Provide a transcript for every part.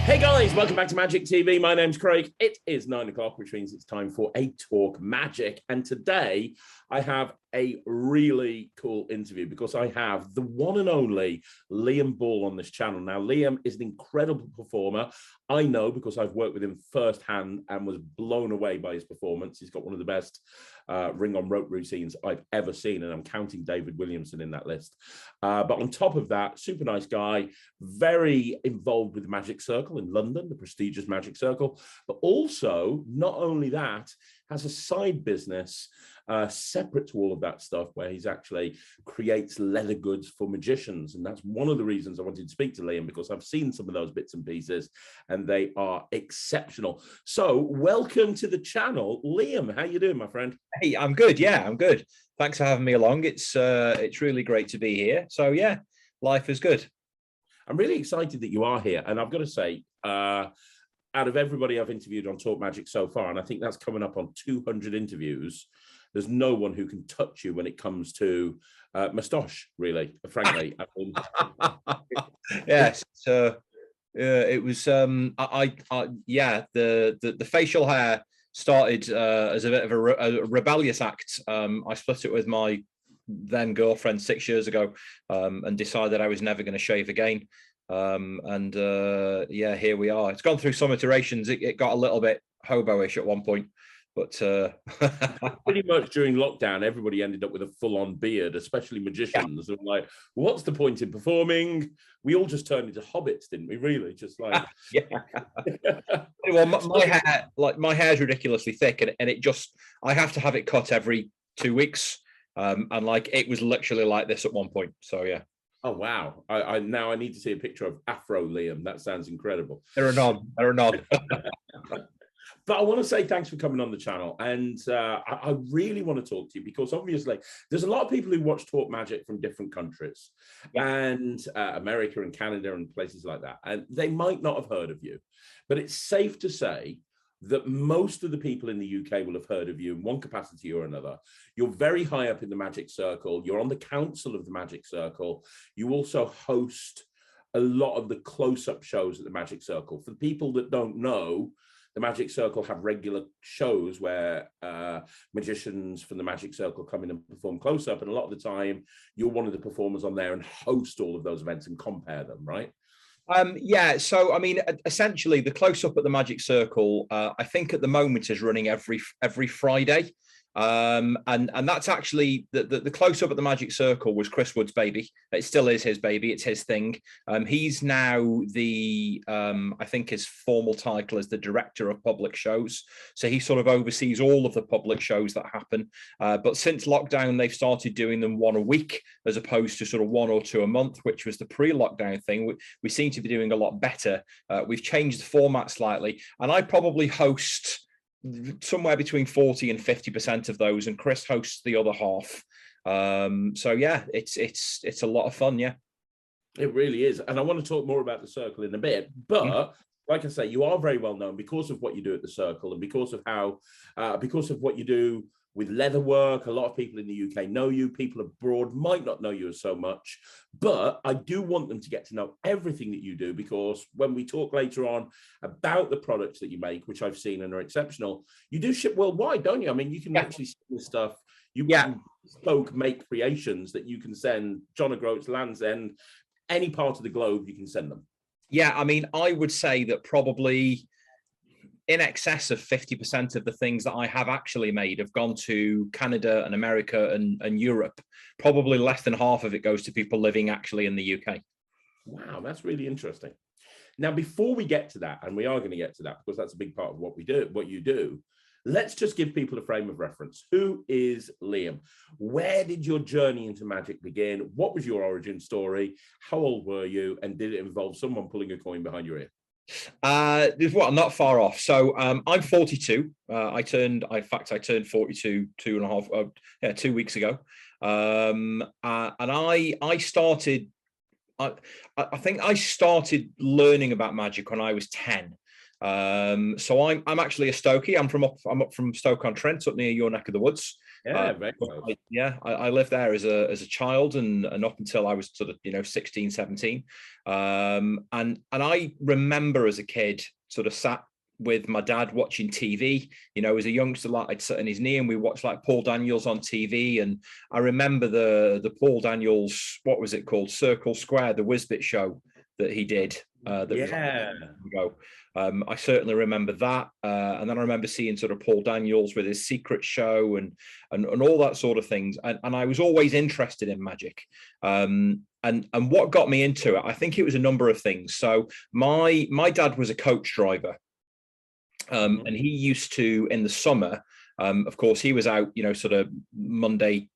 Hey guys, welcome back to Magic TV. My name's Craig. It is 9 o'clock, which means it's time for a Talk Magic. And today I have a really cool interview because I have the one and only Liam Ball on this channel. Now, Liam is an incredible performer. I know because I've worked with him firsthand and was blown away by his performance. He's got one of the best ring on rope routines I've ever seen, and I'm counting David Williamson in that list. But on top of that, super nice guy, very involved with the Magic Circle in London, the prestigious Magic Circle, but also, not only that, has a side business separate to all of that stuff where he's actually creates leather goods for magicians. And that's one of the reasons I wanted to speak to Liam, because I've seen some of those bits and pieces and they are exceptional. So welcome to the channel, Liam. How you doing, my friend? Hey, I'm good. Yeah, I'm good. Thanks for having me along. It's really great to be here. So yeah, life is good. I'm really excited that you are here. And I've got to say, out of everybody I've interviewed on Talk Magic so far, and I think that's coming up on 200 interviews, there's no one who can touch you when it comes to moustache, really, frankly. I mean, Yes. So it was yeah, the facial hair started as a bit of a rebellious act. I split it with my then girlfriend 6 years ago, and decided I was never going to shave again. Yeah, here we are. It's gone through some iterations. It got a little bit hobo-ish at one point, but pretty much during lockdown, everybody ended up with a full-on beard, especially magicians. Yeah. And like, what's the point in performing? We all just turned into hobbits, didn't we? Really, just like yeah. Well, my hair's ridiculously thick, and it just, I have to have it cut every 2 weeks. And like it was literally like this at one point. So yeah. Oh wow! I now I need to see a picture of Afro Liam. That sounds incredible. They're a nod. They're a nod. But I want to say thanks for coming on the channel, and I really want to talk to you because obviously there's a lot of people who watch Talk Magic from different countries, and America and Canada and places like that, and they might not have heard of you, but it's safe to say that most of the people in the UK will have heard of you in one capacity or another. You're very high up in the Magic Circle. You're on the council of the Magic Circle. You also host a lot of the close-up shows at the Magic Circle. For the people that don't know, the Magic Circle have regular shows where magicians from the Magic Circle come in and perform close-up, and a lot of the time you're one of the performers on there and host all of those events and compare them, right? Yeah, so I mean, essentially, the close-up at the Magic Circle, I think at the moment is running every Friday, and that's actually the close-up at the Magic Circle was Chris Wood's baby. It still is his baby. It's his thing. He's now the I think his formal title is the director of public shows. So he sort of oversees all of the public shows that happen. But since lockdown, they've started doing them one a week as opposed to sort of 1 or 2 a month, which was the pre-lockdown thing. We seem to be doing a lot better. We've changed the format slightly, and I probably host somewhere between 40 and 50% of those, and Chris hosts the other half. So yeah, it's a lot of fun. Yeah, it really is. And I want to talk more about the circle in a bit, but like I say, you are very well known because of what you do at the circle and because of how because of what you do with Leatherwork. A lot of people in the UK know you. People abroad might not know you so much, but I do want them to get to know everything that you do, because when we talk later on about the products that you make, which I've seen and are exceptional, you do ship worldwide, don't you? I mean, you can actually sell this stuff. You bespoke make creations that you can send John O'Groats, Land's End, any part of the globe, you can send them. Yeah, I mean, I would say that probably in excess of 50% of the things that I have actually made have gone to Canada and America and Europe. Probably less than half of it goes to people living actually in the UK. Wow, that's really interesting. Now, before we get to that, and we are going to get to that because that's a big part of what we do, what you do, let's just give people a frame of reference. Who is Liam? Where did your journey into magic begin? What was your origin story? How old were you? And did it involve someone pulling a coin behind your ear? Well, not far off. So I'm 42. I turned 42 2 weeks ago. And I started, I think I started learning about magic when I was 10. So I'm actually a Stokey. I'm up from Stoke-on-Trent, up near your neck of the woods. Yeah, very close. I lived there as a child and up until I was sort of 16, 17. And I remember as a kid sort of sat with my dad watching TV, as a youngster, like I'd sit on his knee and we watched like Paul Daniels on TV. And I remember the Paul Daniels, what was it called? Circle Square, the Whizbit show that he did. That was ago. I certainly remember that. And then I remember seeing sort of Paul Daniels with his secret show and all that sort of things. And I was always interested in magic. And what got me into it, I think it was a number of things. So my dad was a coach driver. And he used to, in the summer, of course, he was out, sort of Monday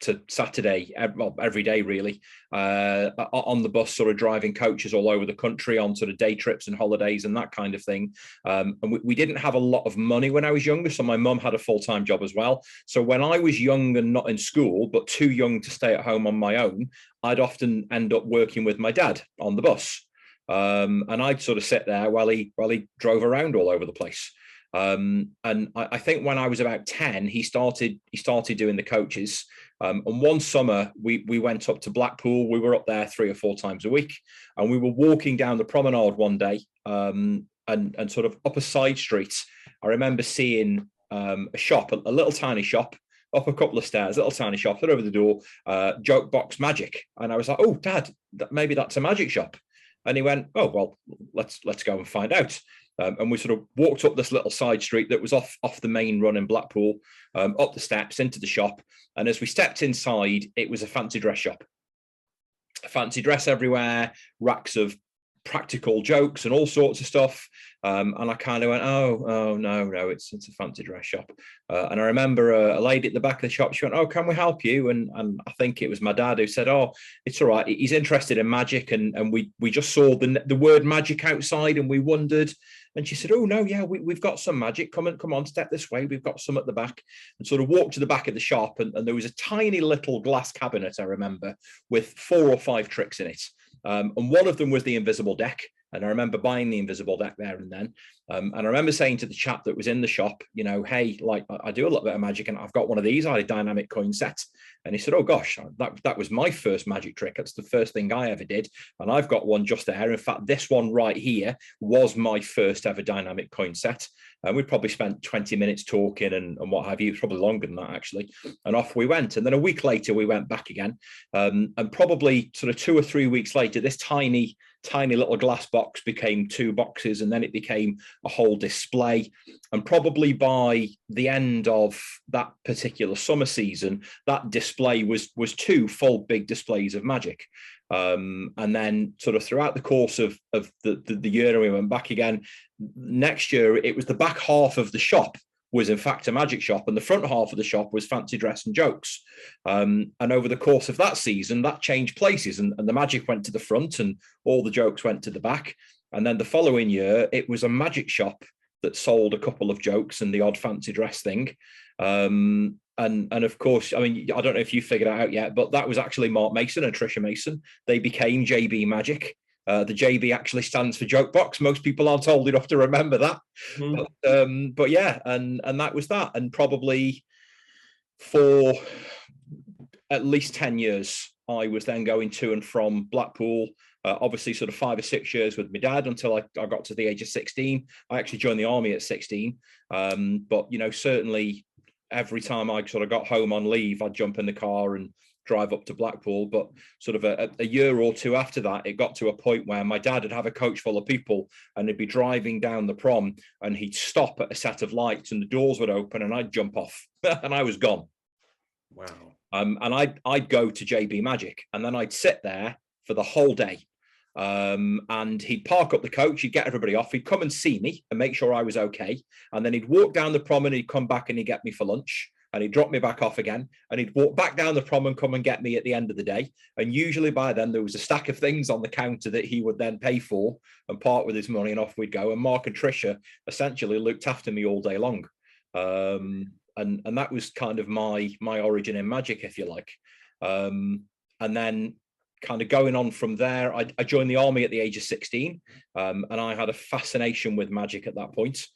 to Saturday, every day really, on the bus, sort of driving coaches all over the country on sort of day trips and holidays and that kind of thing. And we didn't have a lot of money when I was younger, so my mum had a full-time job as well. So when I was young and not in school, but too young to stay at home on my own, I'd often end up working with my dad on the bus. And I'd sort of sit there while he drove around all over the place. And I think when I was about 10, he started doing the coaches. And one summer we went up to Blackpool. We were up there 3 or 4 times a week, and we were walking down the promenade one day, and sort of up a side street. I remember seeing a shop, a little tiny shop, up a couple of stairs, little tiny shop, over the door, Joke Box Magic. And I was like, "Oh, Dad, maybe that's a magic shop." And he went, "Oh, well, let's go and find out." And we sort of walked up this little side street that was off the main run in Blackpool, up the steps into the shop. And as we stepped inside, it was a fancy dress shop. Fancy dress everywhere, racks of practical jokes and all sorts of stuff. And I kind of went, oh no, it's a fancy dress shop. And I remember a lady at the back of the shop, she went, "Oh, can we help you?" And I think it was my dad who said, "Oh, it's all right. He's interested in magic." And we just saw the word magic outside and we wondered. And she said, "Oh no, yeah, we've got some magic. Come on, step this way. We've got some at the back." And sort of walked to the back of the shop, and there was a tiny little glass cabinet, I remember, with 4 or 5 tricks in it. And one of them was the invisible deck. And I remember buying the invisible deck there and then. And I remember saying to the chap that was in the shop, "Hey, like I do a little bit of magic and I've got one of these. I had a dynamic coin set." And he said, "Oh gosh, that was my first magic trick. That's the first thing I ever did. And I've got one just there. In fact, this one right here was my first ever dynamic coin set." And we probably spent 20 minutes talking and what have you, probably longer than that actually. And off we went. And then a week later, we went back again. And probably sort of 2 or 3 weeks later, this tiny little glass box became 2 boxes, and then it became a whole display. And probably by the end of that particular summer season, that display was 2 full big displays of magic. And then sort of throughout the course of the year, and we went back again. Next year, it was the back half of the shop was in fact a magic shop, and the front half of the shop was fancy dress and jokes. And over the course of that season, that changed places, and the magic went to the front and all the jokes went to the back. And then the following year, it was a magic shop that sold a couple of jokes and the odd fancy dress thing. And of course, I mean, I don't know if you figured it out yet, but that was actually Mark Mason and Trisha Mason. They became JB Magic. The JB actually stands for Joke Box. Most people aren't old enough to remember that. But yeah, and that was that. And probably for at least 10 years, I was then going to and from Blackpool, obviously sort of 5 or 6 years with my dad until I got to the age of 16. I actually joined the army at 16. But, certainly every time I sort of got home on leave, I'd jump in the car and drive up to Blackpool. But sort of a year or 2 after that, it got to a point where my dad would have a coach full of people and he'd be driving down the prom and he'd stop at a set of lights and the doors would open and I'd jump off and I was gone. Wow. And I'd go to JB Magic and then I'd sit there for the whole day. And he'd park up the coach, he'd get everybody off, he'd come and see me and make sure I was okay. And then he'd walk down the prom and he'd come back and he'd get me for lunch. And he'd drop me back off again, and he'd walk back down the prom and come and get me at the end of the day. And usually by then there was a stack of things on the counter that he would then pay for and part with his money, and off we'd go. And Mark and Trisha essentially looked after me all day long. And that was kind of my origin in magic, if you like. And then kind of going on from there, I joined the army at the age of 16, and I had a fascination with magic at that point.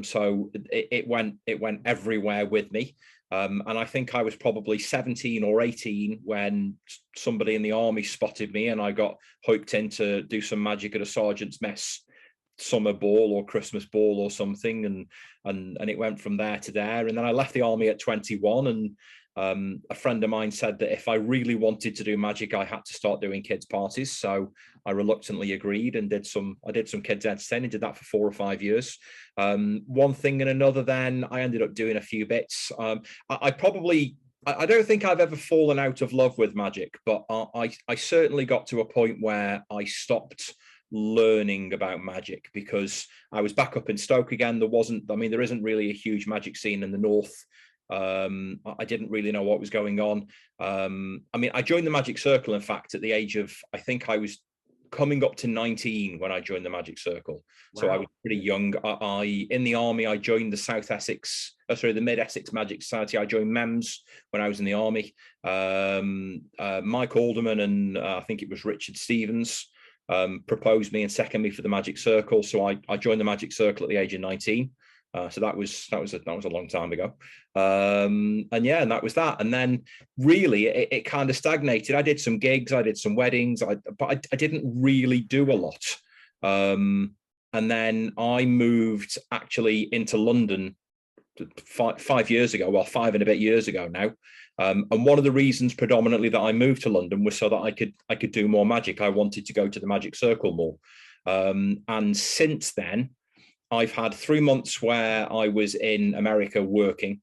So it went everywhere with me. And I think I was probably 17 or 18 when somebody in the army spotted me, and I got hooked in to do some magic at a sergeant's mess summer ball or Christmas ball or something, and it went from there to there. And then I left the army at 21, and a friend of mine said that if I really wanted to do magic, I had to start doing kids parties. So I reluctantly agreed and I did some kids entertaining, did that for 4 or 5 years. One thing and another, then I ended up doing a few bits. I don't think I've ever fallen out of love with magic, but I certainly got to a point where I stopped learning about magic because I was back up in Stoke again. There isn't really a huge magic scene in the north. I didn't really know what was going on. I joined the Magic Circle, in fact, at the age of, I think I was coming up to 19 when I joined the Magic Circle. Wow. So I was pretty young. In the army, I joined the Mid Essex Magic Society. I joined MEMS when I was in the army. Mike Alderman and I think it was Richard Stevens proposed me and seconded me for the Magic Circle. So I joined the Magic Circle at the age of 19. So that was a long time ago. And that was that. And then really it kind of stagnated. I did some gigs, I did some weddings, but I didn't really do a lot. And then I moved actually into London 5 years ago, well, 5 and a bit years ago now. And one of the reasons predominantly that I moved to London was so that I could do more magic. I wanted to go to the Magic Circle more. And since then, I've had 3 months where I was in America working,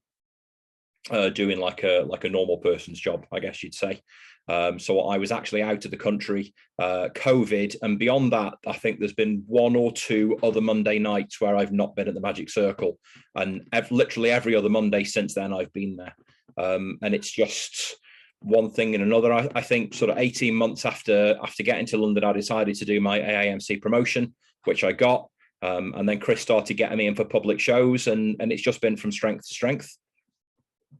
doing like a normal person's job, I guess you'd say. So I was actually out of the country, COVID, and beyond that, I think there's been 1 or 2 other Monday nights where I've not been at the Magic Circle, and literally every other Monday since then I've been there. And it's just one thing and another. I think sort of 18 months after getting to London, I decided to do my AIMC promotion, which I got. And then Chris started getting me in for public shows, and it's just been from strength to strength.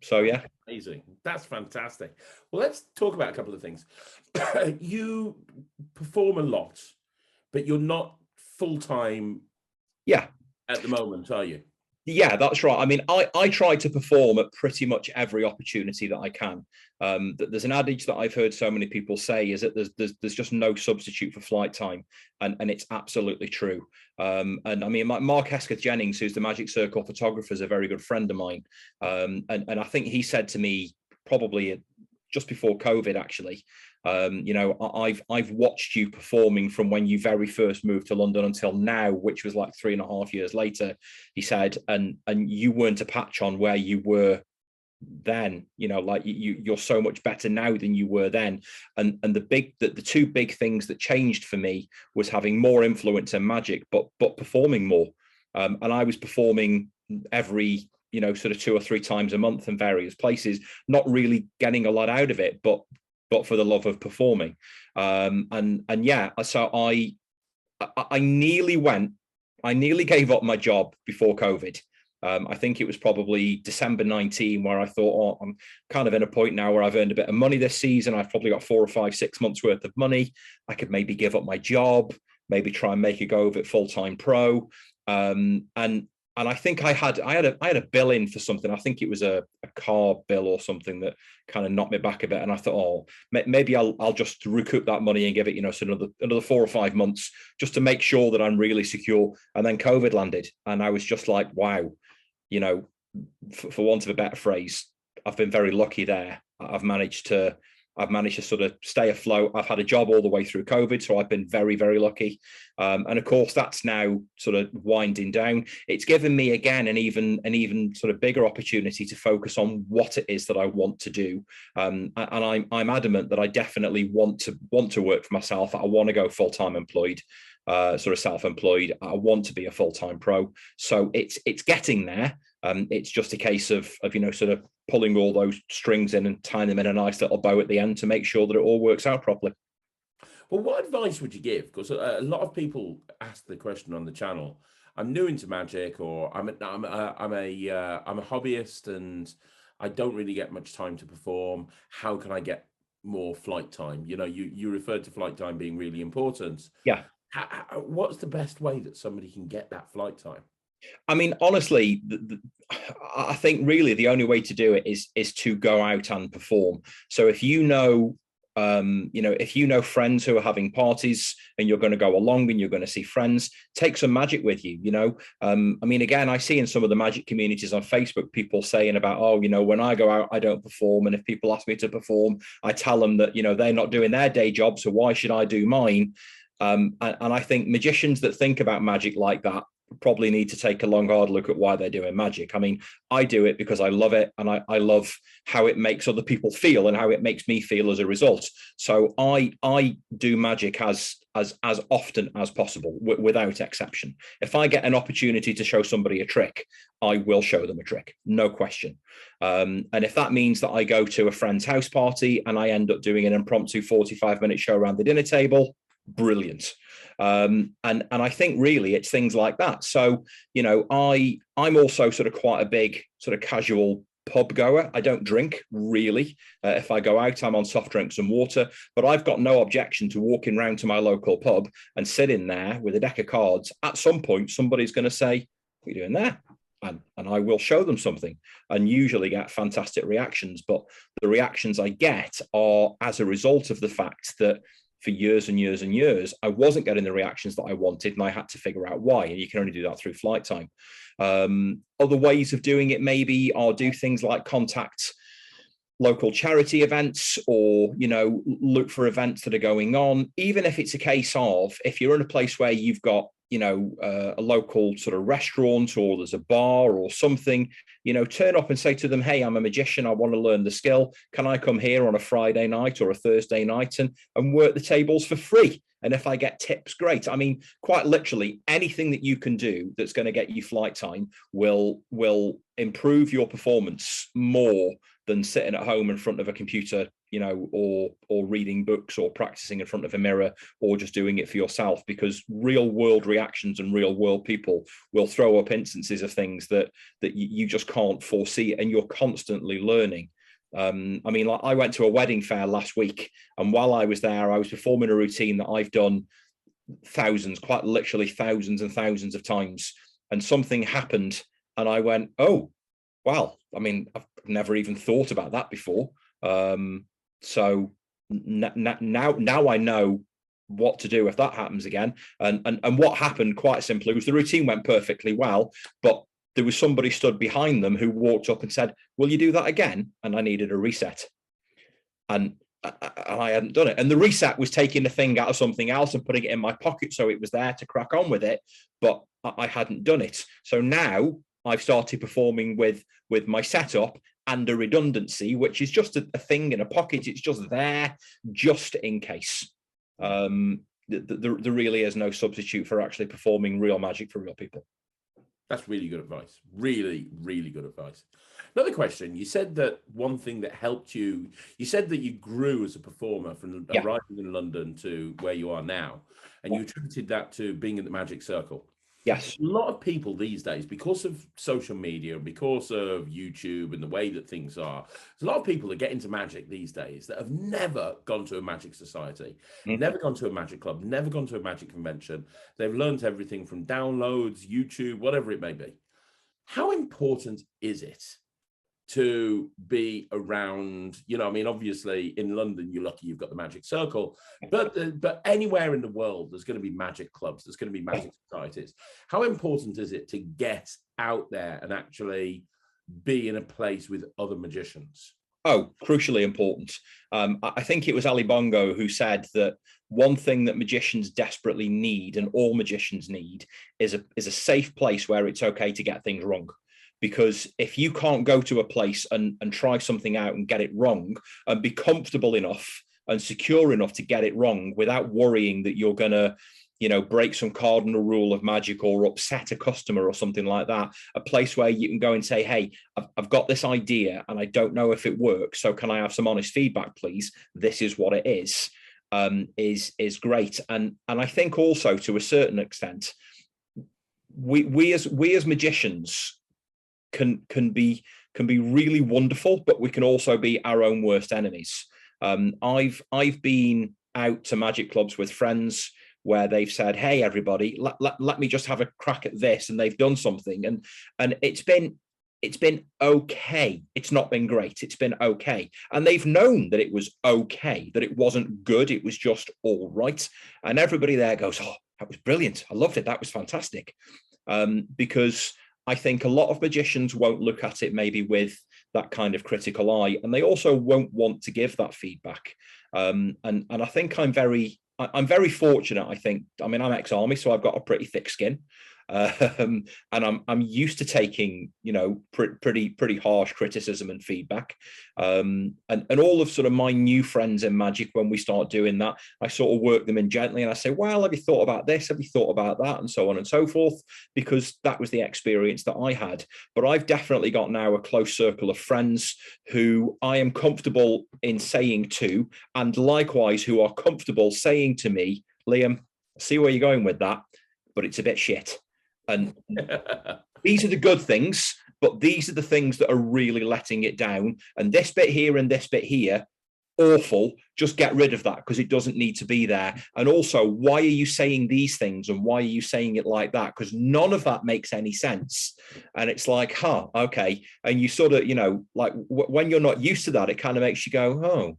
So yeah. Amazing. That's fantastic. Well, let's talk about a couple of things. You perform a lot, but you're not full-time at the moment, are you? Yeah, that's right. I mean, I try to perform at pretty much every opportunity that I can. There's an adage that I've heard so many people say is that there's just no substitute for flight time, and it's absolutely true. And I mean, Mark Hesketh Jennings, who's the Magic Circle photographer, is a very good friend of mine. And I think he said to me probably just before COVID, actually, I've watched you performing from when you very first moved to London until now, which was like 3.5 years later, he said, and you weren't a patch on where you were then. Like you're so much better now than you were then. And the 2 big things that changed for me was having more influence in magic, but performing more. And I was performing every sort of 2 or 3 times a month in various places, not really getting a lot out of it, but for the love of performing. So I nearly gave up my job before COVID. I think it was probably December 19 where I thought, I'm kind of in a point now where I've earned a bit of money this season. I've probably got 4 or 5, 6 months worth of money. I could maybe give up my job, maybe try and make a go of it full-time pro. And I think I had a bill in for something. I think it was a car bill or something that kind of knocked me back a bit. And I thought, maybe I'll just recoup that money and give it, so another 4 or 5 months just to make sure that I'm really secure. And then COVID landed, and I was just like, wow, for want of a better phrase, I've been very lucky there. I've managed to sort of stay afloat. I've had a job all the way through COVID, so I've been very, very lucky. And of course, that's now sort of winding down. It's given me again an even sort of bigger opportunity to focus on what it is that I want to do. And I'm adamant that I definitely want to work for myself. I want to go full-time employed, sort of self-employed. I want to be a full-time pro. So it's getting there. It's just a case of sort of pulling all those strings in and tying them in a nice little bow at the end to make sure that it all works out properly. Well, what advice would you give? Because a lot of people ask the question on the channel. I'm new into magic, or I'm a hobbyist, and I don't really get much time to perform. How can I get more flight time? You referred to flight time being really important. Yeah. What's the best way that somebody can get that flight time? I mean, honestly, I think really the only way to do it is to go out and perform. So if you know, if you know friends who are having parties and you're going to go along and you're going to see friends, take some magic with you. I mean, again, I see in some of the magic communities on Facebook people saying about, oh, when I go out, I don't perform, and if people ask me to perform, I tell them that they're not doing their day job, so why should I do mine? And I think magicians that think about magic like that probably need to take a long, hard look at why they're doing magic. I mean, I do it because I love it, and I love how it makes other people feel and how it makes me feel as a result. So I do magic as often as possible, without exception. If I get an opportunity to show somebody a trick, I will show them a trick, no question. And if that means that I go to a friend's house party and I end up doing an impromptu 45-minute show around the dinner table, brilliant. And I think really it's things like that. So I'm also sort of quite a big sort of casual pub goer. I don't drink really. If I go out, I'm on soft drinks and water, but I've got no objection to walking around to my local pub and sitting there with a deck of cards. At some point, somebody's going to say, what are you doing there? And I will show them something, and usually get fantastic reactions. But the reactions I get are as a result of the fact that for years and years and years, I wasn't getting the reactions that I wanted, and I had to figure out why. And you can only do that through flight time. Other ways of doing it maybe are do things like contact local charity events, or look for events that are going on, even if it's a case of, if you're in a place where you've got a local sort of restaurant, or there's a bar or something, turn up and say to them, hey, I'm a magician, I want to learn the skill, can I come here on a Friday night or a Thursday night and work the tables for free? And if I get tips, great. I mean, quite literally anything that you can do that's going to get you flight time will improve your performance more than sitting at home in front of a computer, or reading books, or practicing in front of a mirror, or just doing it for yourself, because real world reactions and real world people will throw up instances of things that you just can't foresee, and you're constantly learning. I mean, like, I went to a wedding fair last week, and while I was there, I was performing a routine that I've done thousands, quite literally thousands and thousands of times, and something happened, and I went, oh, wow. I mean, I've never even thought about that before. So now I know what to do if that happens again. And what happened, quite simply, was the routine went perfectly well, but there was somebody stood behind them who walked up and said, will you do that again? And I needed a reset. And I hadn't done it. And the reset was taking the thing out of something else and putting it in my pocket, so it was there to crack on with it, but I hadn't done it. So now I've started performing with my setup and a redundancy, which is just a thing in a pocket. It's just there, just in case. There really is no substitute for actually performing real magic for real people. That's really good advice. Really, really good advice. Another question. You said that one thing that helped you said that you grew as a performer from arriving in London to where you are now, and you attributed that to being in the magic circle. Yes. A lot of people these days, because of social media, because of YouTube and the way that things are, there's a lot of people that get into magic these days that have never gone to a magic society, never gone to a magic club, never gone to a magic convention. They've learned everything from downloads, YouTube, whatever it may be. How important is it to be around, I mean, obviously in London, you're lucky you've got the magic circle, but anywhere in the world, there's going to be magic clubs, there's going to be magic societies. How important is it to get out there and actually be in a place with other magicians? Oh, crucially important. I think it was Ali Bongo who said that one thing that magicians desperately need, and all magicians need, is a safe place where it's okay to get things wrong. Because if you can't go to a place and try something out and get it wrong, and be comfortable enough and secure enough to get it wrong without worrying that you're going to, break some cardinal rule of magic or upset a customer or something like that, a place where you can go and say, hey, I've got this idea and I don't know if it works, so can I have some honest feedback, please? This is what it is great. And I think also, to a certain extent, we as magicians can be really wonderful, but we can also be our own worst enemies. I've been out to magic clubs with friends where they've said, hey, everybody, let me just have a crack at this. And they've done something. And it's been okay. It's not been great. It's been okay. And they've known that it was okay, that it wasn't good. It was just all right. And everybody there goes, oh, that was brilliant. I loved it. That was fantastic. Because I think a lot of magicians won't look at it maybe with that kind of critical eye, and they also won't want to give that feedback. And I think I'm very fortunate. I mean, I'm ex-army, so I've got a pretty thick skin. And I'm used to taking, you know, pretty harsh criticism and feedback. And all of sort of my new friends in magic, when we start doing that, I sort of work them in gently, and I say, well, have you thought about this? Have you thought about that? And so on and so forth, because that was the experience that I had. But I've definitely got now a close circle of friends who I am comfortable in saying to, and likewise who are comfortable saying to me, Liam, I see where you're going with that, but it's a bit shit. And these are the good things, but these are the things that are really letting it down. And this bit here and this bit here, awful. Just get rid of that because it doesn't need to be there. And also, why are you saying these things and why are you saying it like that? Because none of that makes any sense. And it's like, huh, okay. And you sort of, you know, like when you're not used to that, it kind of makes you go, oh,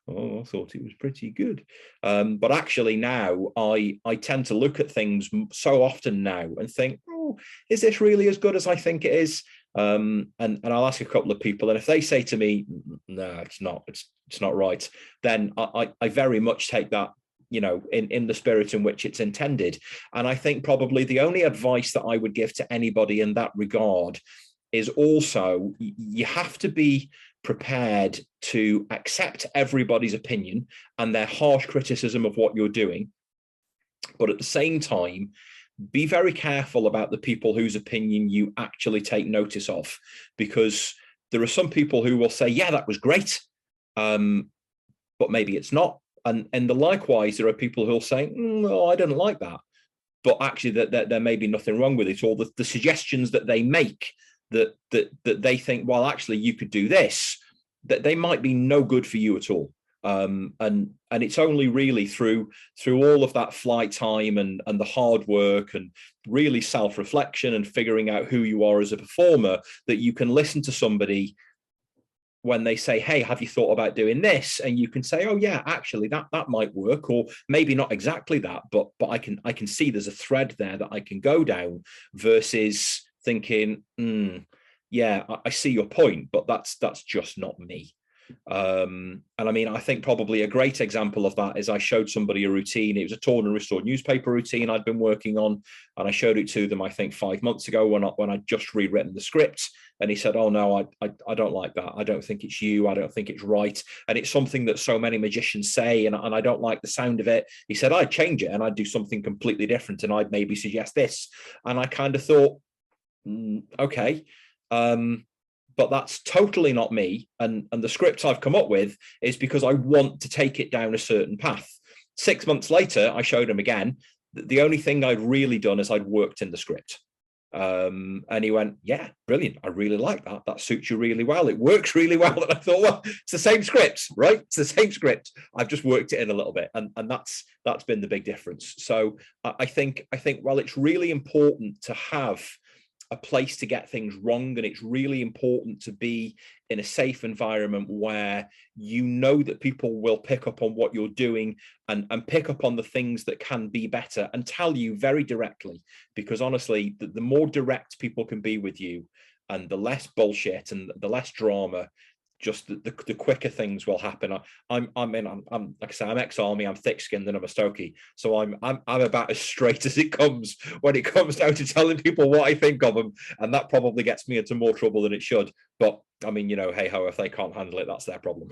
I thought it was pretty good. But actually now I tend to look at things so often now and think, oh, is this really as good as I think it is? And I'll ask a couple of people, and if they say to me, no, it's not right, then I very much take that, you know, in the spirit in which it's intended. And I think probably the only advice that I would give to anybody in that regard is also you have to be prepared to accept everybody's opinion and their harsh criticism of what you're doing. But at the same time, be very careful about the people whose opinion you actually take notice of, because there are some people who will say, yeah, that was great, but maybe it's not. And likewise, there are people who'll say, no, I didn't like that. But actually that there may be nothing wrong with it, or the suggestions that they make that they think, well, actually, you could do this, that they might be no good for you at all. And it's only really through all of that flight time and the hard work and really self-reflection and figuring out who you are as a performer that you can listen to somebody when they say, hey, have you thought about doing this? And you can say, oh yeah, actually that might work, or maybe not exactly that, but I can see there's a thread there that I can go down, versus thinking, yeah, I see your point, but that's just not me. And I mean, I think probably a great example of that is I showed somebody a routine. It was a torn and restored newspaper routine I'd been working on, and I showed it to them, I think 5 months ago when I'd just rewritten the script. And he said, oh no, I don't like that. I don't think it's you. I don't think it's right. And it's something that so many magicians say, and I don't like the sound of it. He said, I'd change it and I'd do something completely different, and I'd maybe suggest this. And I kind of thought, okay, but that's totally not me. And the script I've come up with is because I want to take it down a certain path. 6 months later, I showed him again. The only thing I'd really done is I'd worked in the script. And he went, yeah, brilliant. I really like that. That suits you really well. It works really well. And I thought, well, it's the same script, right? It's the same script. I've just worked it in a little bit. And that's been the big difference. So I think, well, it's really important to have a place to get things wrong, and it's really important to be in a safe environment where you know that people will pick up on what you're doing and pick up on the things that can be better and tell you very directly, because honestly, the more direct people can be with you and the less bullshit and the less drama, just the quicker things will happen. I'm like I say, I'm ex-army, I'm thick-skinned, and I'm a Stokey, so I'm about as straight as it comes when it comes down to telling people what I think of them, and that probably gets me into more trouble than it should. But I mean, you know, hey ho, if they can't handle it, that's their problem.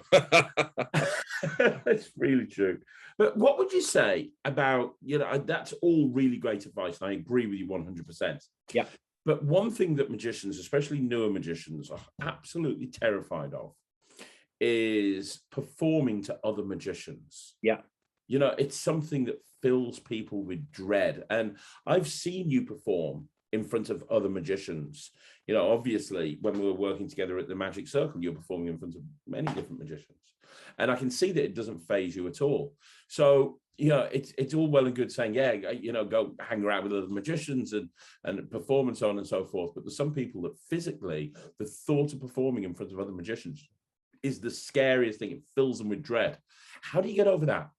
That's really true. But what would you say about, you know, that's all really great advice, and I agree with you 100%. Yeah. But one thing that magicians, especially newer magicians, are absolutely terrified of is performing to other magicians. Yeah. You know, it's something that fills people with dread. And I've seen you perform in front of other magicians. You know, obviously, when we were working together at the Magic Circle, you're performing in front of many different magicians. And I can see that it doesn't faze you at all. So you know, it's all well and good saying, yeah, you know, go hang around with other magicians and perform and so on and so forth. But there's some people that physically, the thought of performing in front of other magicians is the scariest thing. It fills them with dread. How do you get over that?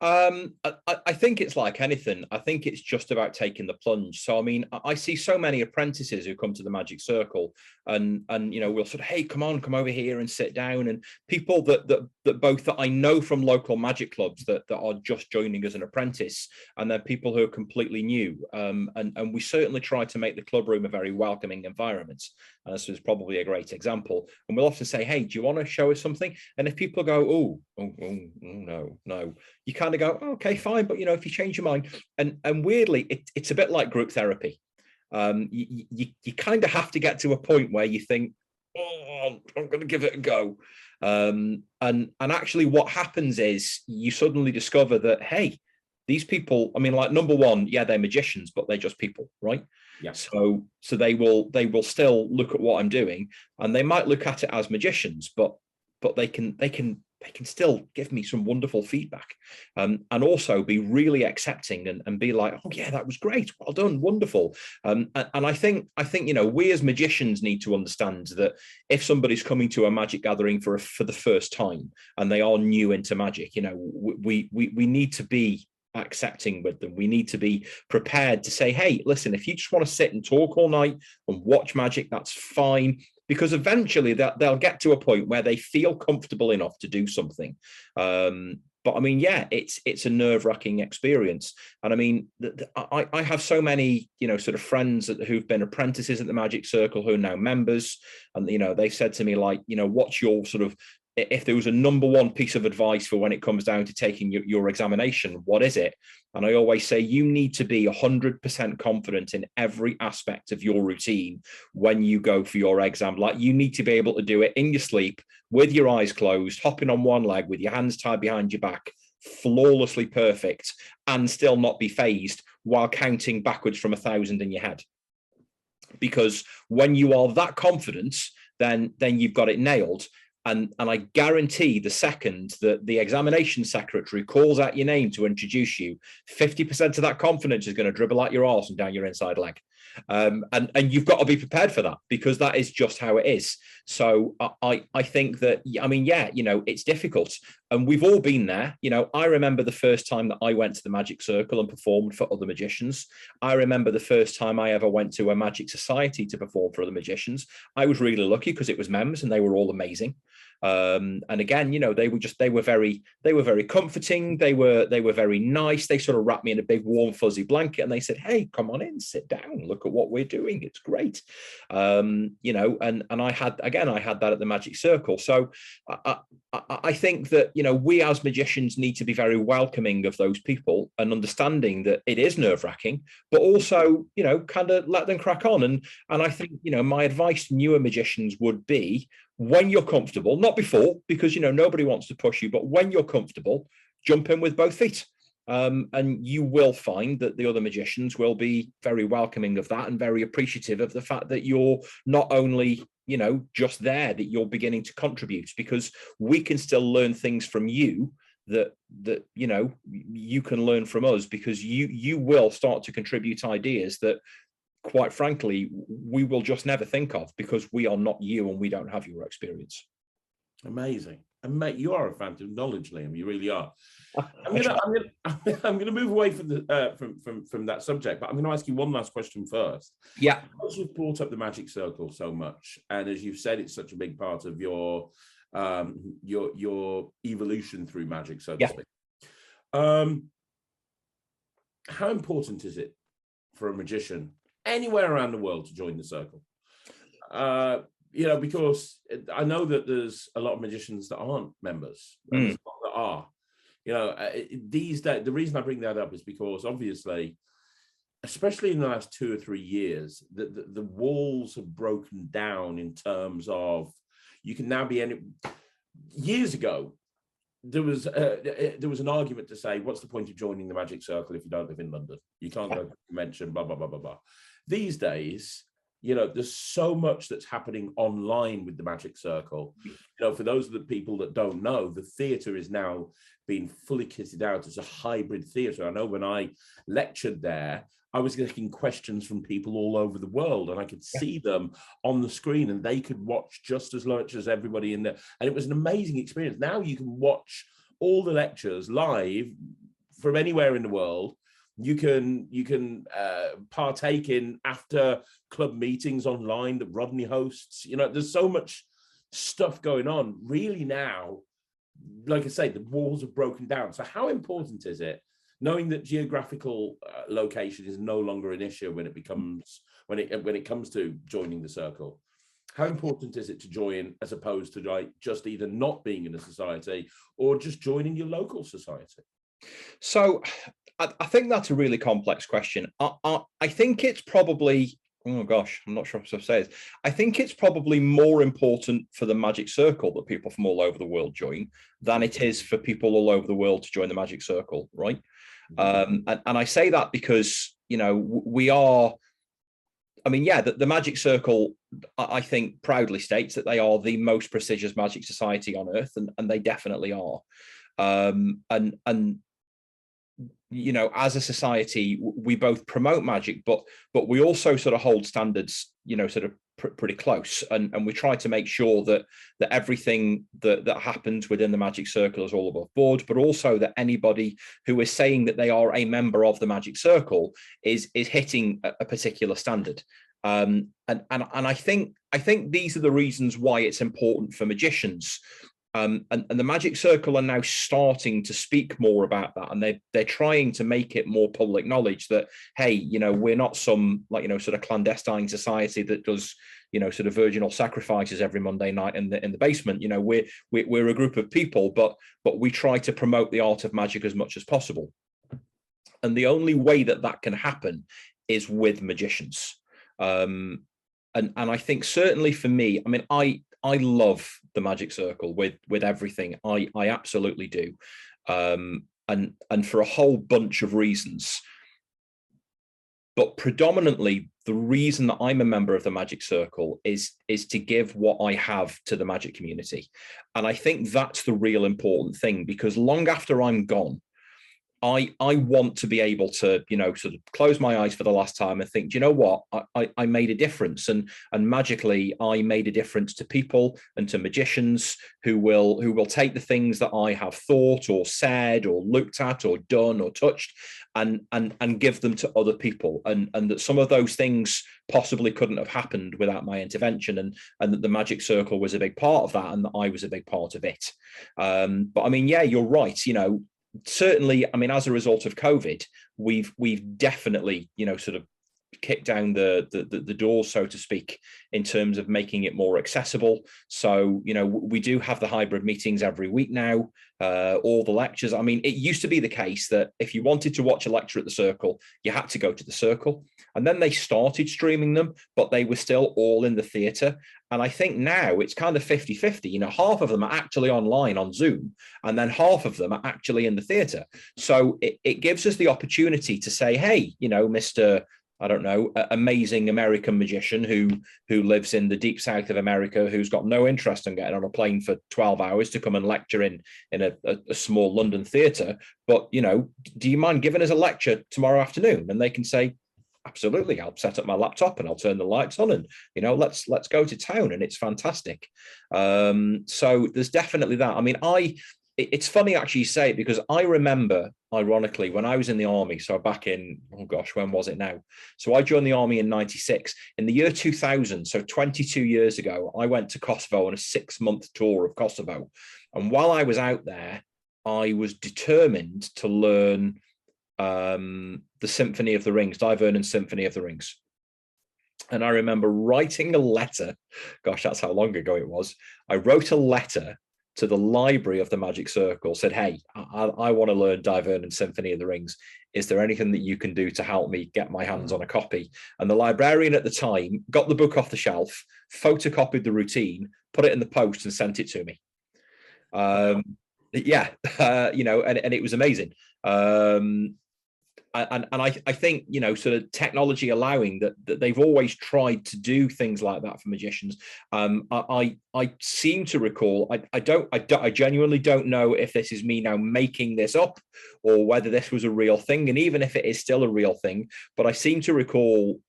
I think it's like anything. I think it's just about taking the plunge. So I mean, I see so many apprentices who come to the Magic Circle, and you know, we'll sort of, hey, come over here and sit down. And people that both that I know from local magic clubs that are just joining as an apprentice, and then people who are completely new. And we certainly try to make the club room a very welcoming environment. And this is probably a great example. And we'll often say, hey, do you want to show us something? And if people go, no, you kind of go, oh, okay, fine. But, you know, if you change your mind, and weirdly, it's a bit like group therapy. You kind of have to get to a point where you think, oh, I'm going to give it a go. And actually what happens is you suddenly discover that, hey, these people, I mean, like, number one, yeah, they're magicians, but they're just people, right? Yeah. So they will still look at what I'm doing, and they might look at it as magicians, but they can still give me some wonderful feedback, and also be really accepting and be like, oh yeah, that was great, well done, wonderful. And I think, you know, we as magicians need to understand that if somebody's coming to a magic gathering for the first time and they are new into magic, you know, we need to be accepting with them. We need to be prepared to say, hey, listen, if you just want to sit and talk all night and watch magic, that's fine, because eventually they'll get to a point where they feel comfortable enough to do something. But I mean, yeah, it's a nerve-wracking experience. And I mean, I have so many, you know, sort of friends who've been apprentices at the Magic Circle who are now members. And, you know, they said to me, like, you know, what's your sort of, if there was a number one piece of advice for when it comes down to taking your examination, what is it? And I always say, you need to be 100% confident in every aspect of your routine when you go for your exam. Like, you need to be able to do it in your sleep, with your eyes closed, hopping on one leg, with your hands tied behind your back, flawlessly perfect, and still not be phased while counting backwards from 1,000 in your head. Because when you are that confident, then you've got it nailed. And I guarantee the second that the examination secretary calls out your name to introduce you, 50% of that confidence is going to dribble out your arse and down your inside leg. And you've got to be prepared for that, because that is just how it is. So I think that, I mean, yeah, you know, it's difficult, and we've all been there. You know, I remember the first time that I went to the Magic Circle and performed for other magicians. I remember the first time I ever went to a magic society to perform for other magicians. I was really lucky because it was MEMS and they were all amazing. And again, you know, they were very comforting. They were very nice. They sort of wrapped me in a big warm fuzzy blanket and they said, hey, come on in, sit down, look at what we're doing, it's great. You know, and I had that at the Magic Circle. So I think that, you know, we as magicians need to be very welcoming of those people and understanding that it is nerve-wracking, but also, you know, kind of let them crack on. And I think, you know, my advice to newer magicians would be, when you're comfortable, not before, because, you know, nobody wants to push you, but when you're comfortable, jump in with both feet. And you will find that the other magicians will be very welcoming of that and very appreciative of the fact that you're not only, you know, just there, that you're beginning to contribute, because we can still learn things from you that you know, you can learn from us, because you will start to contribute ideas that, quite frankly, we will just never think of, because we are not you and we don't have your experience. Amazing. And mate, you are a fan of knowledge, Liam. You really are. I'm gonna move away from the from that subject, but I'm going to ask you one last question first. Yeah. Because you've brought up the Magic Circle so much, and as you've said, it's such a big part of your evolution through magic, so to speak. How important is it for a magician anywhere around the world to join the circle? You know, because I know that there's a lot of magicians that aren't members, and there's a lot that are. You know, these days, the reason I bring that up is because obviously, especially in the last 2 or 3 years, the walls have broken down in terms of you can now be any. Years ago, there was an argument to say, what's the point of joining the Magic Circle if you don't live in London? You can't go to a convention, blah, blah, blah, blah, blah. These days, there's so much that's happening online with the Magic Circle. For those of the people that don't know, the theatre is now being fully kitted out as a hybrid theatre. I know when I lectured there, I was getting questions from people all over the world, and I could see them on the screen, and they could watch just as much as everybody in there. And it was an amazing experience. Now you can watch all the lectures live from anywhere in the world. You can partake in after club meetings online that Rodney hosts. There's so much stuff going on. Really now, like I say, the walls have broken down. So how important is it, knowing that geographical location is no longer an issue when it comes to joining the circle? How important is it to join, as opposed to like just either not being in a society or just joining your local society? So I think that's a really complex question. I think it's probably, oh gosh, I'm not sure if I say this. I think it's probably more important for the Magic Circle that people from all over the world join than it is for people all over the world to join the Magic Circle, right? And I say that because, we are, the Magic Circle, I think, proudly states that they are the most prestigious magic society on earth, and they definitely are. As a society, we both promote magic, but we also sort of hold standards, pretty close, and we try to make sure that everything that happens within the Magic Circle is all above board, but also that anybody who is saying that they are a member of the Magic Circle is hitting a particular standard. And I think these are the reasons why it's important for magicians. And the Magic Circle are now starting to speak more about that, and they're trying to make it more public knowledge that, hey, we're not some sort of clandestine society that does sort of virginal sacrifices every Monday night in the basement. We're a group of people, but we try to promote the art of magic as much as possible. And the only way that can happen is with magicians. And I think certainly for me, I love the Magic Circle with everything. I absolutely do. And for a whole bunch of reasons. But predominantly, the reason that I'm a member of the Magic Circle is to give what I have to the magic community. And I think that's the real important thing, because long after I'm gone, I want to be able to, sort of close my eyes for the last time and think, do you know what? I made a difference, and magically I made a difference to people and to magicians who will take the things that I have thought or said or looked at or done or touched and give them to other people, and that some of those things possibly couldn't have happened without my intervention, and that the Magic Circle was a big part of that, and that I was a big part of it. But yeah, you're right. Certainly, as a result of COVID, we've definitely, sort of kicked down the door, so to speak, in terms of making it more accessible. So, we do have the hybrid meetings every week now, all the lectures. It used to be the case that if you wanted to watch a lecture at the Circle, you had to go to the Circle. And then they started streaming them, but they were still all in the theatre. And I think now it's kind of 50-50. Half of them are actually online on Zoom, and then half of them are actually in the theatre. So it gives us the opportunity to say, hey, Mr. I don't know, amazing American magician who lives in the deep south of America, who's got no interest in getting on a plane for 12 hours to come and lecture in a small London theatre. But, do you mind giving us a lecture tomorrow afternoon? And they can say, absolutely, I'll set up my laptop and I'll turn the lights on, and let's go to town, and it's fantastic. So there's definitely that. It's funny actually you say it, because I remember, ironically, when I was in the army, so back in, oh gosh, when was it now? So I joined the army in 96. In the year 2000, so 22 years ago, I went to Kosovo on a 6-month tour of Kosovo. And while I was out there, I was determined to learn the Symphony of the Rings, Divernon Symphony of the Rings. And I remember writing a letter, gosh, that's how long ago it was. I wrote a letter to the library of the Magic Circle, said, hey, I want to learn Divernon Symphony of the Rings. Is there anything that you can do to help me get my hands on a copy? And the librarian at the time got the book off the shelf, photocopied the routine, put it in the post and sent it to me. And it was amazing. I think, you know, sort of technology allowing that they've always tried to do things like that for magicians. I seem to recall, I genuinely don't know if this is me now making this up or whether this was a real thing, and even if it is still a real thing, but I seem to recall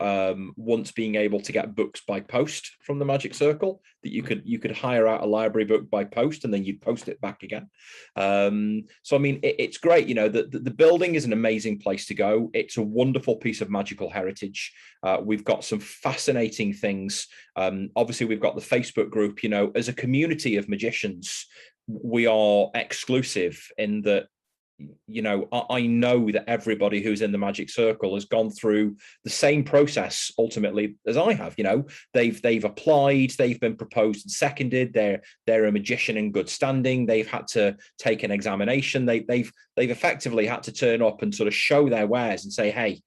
once being able to get books by post from the Magic Circle, that you could hire out a library book by post and then you'd post it back again. So I mean, it's great, you know, the building is an amazing place to go. It's a wonderful piece of magical heritage. We've got some fascinating things. Obviously, we've got the Facebook group. You know, as a community of magicians, we are exclusive in that, you know, I know that everybody who's in the Magic Circle has gone through the same process ultimately as I have. You know, they've applied, they've been proposed and seconded. They're a magician in good standing. They've had to take an examination. They've effectively had to turn up and sort of show their wares and say, hey,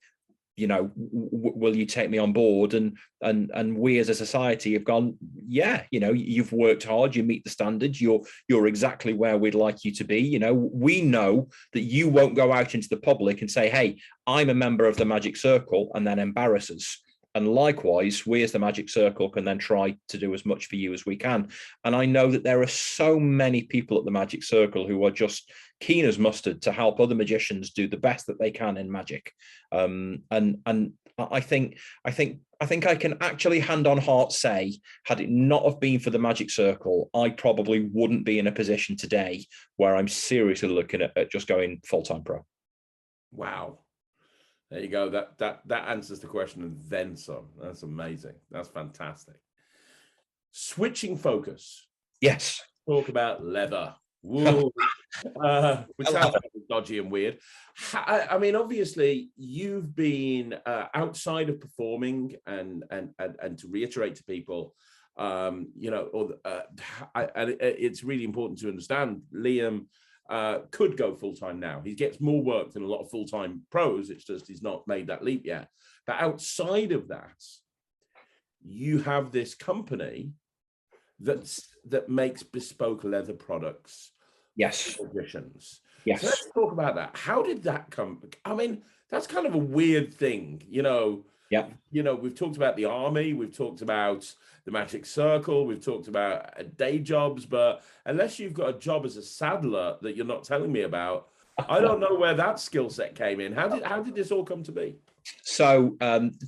you know, will you take me on board? And we as a society have gone, yeah, you know, you've worked hard, you meet the standards, you're exactly where we'd like you to be. You know, we know that you won't go out into the public and say, hey, I'm a member of the Magic Circle, and then embarrass us. And likewise, we as the Magic Circle can then try to do as much for you as we can. And I know that there are so many people at the Magic Circle who are just keen as mustard to help other magicians do the best that they can in magic. And I think I can actually hand on heart say, had it not have been for the Magic Circle, I probably wouldn't be in a position today where I'm seriously looking at just going full-time pro. Wow. There you go. That answers the question and then some. That's amazing. That's fantastic. Switching focus. Yes. Talk about leather. Whoa. Which sounds dodgy and weird. I mean, obviously, you've been outside of performing, and to reiterate to people, you know, and it's really important to understand, Liam could go full-time now. He gets more work than a lot of full-time pros. It's just he's not made that leap yet. But outside of that, you have this company that makes bespoke leather products. Yes. For magicians. Yes. So let's talk about that. How did that come? I mean, that's kind of a weird thing, you know. Yeah. You know, we've talked about the army, we've talked about the Magic Circle, we've talked about day jobs, but unless you've got a job as a saddler that you're not telling me about, I don't know where that skill set came in. How did this all come to be? So,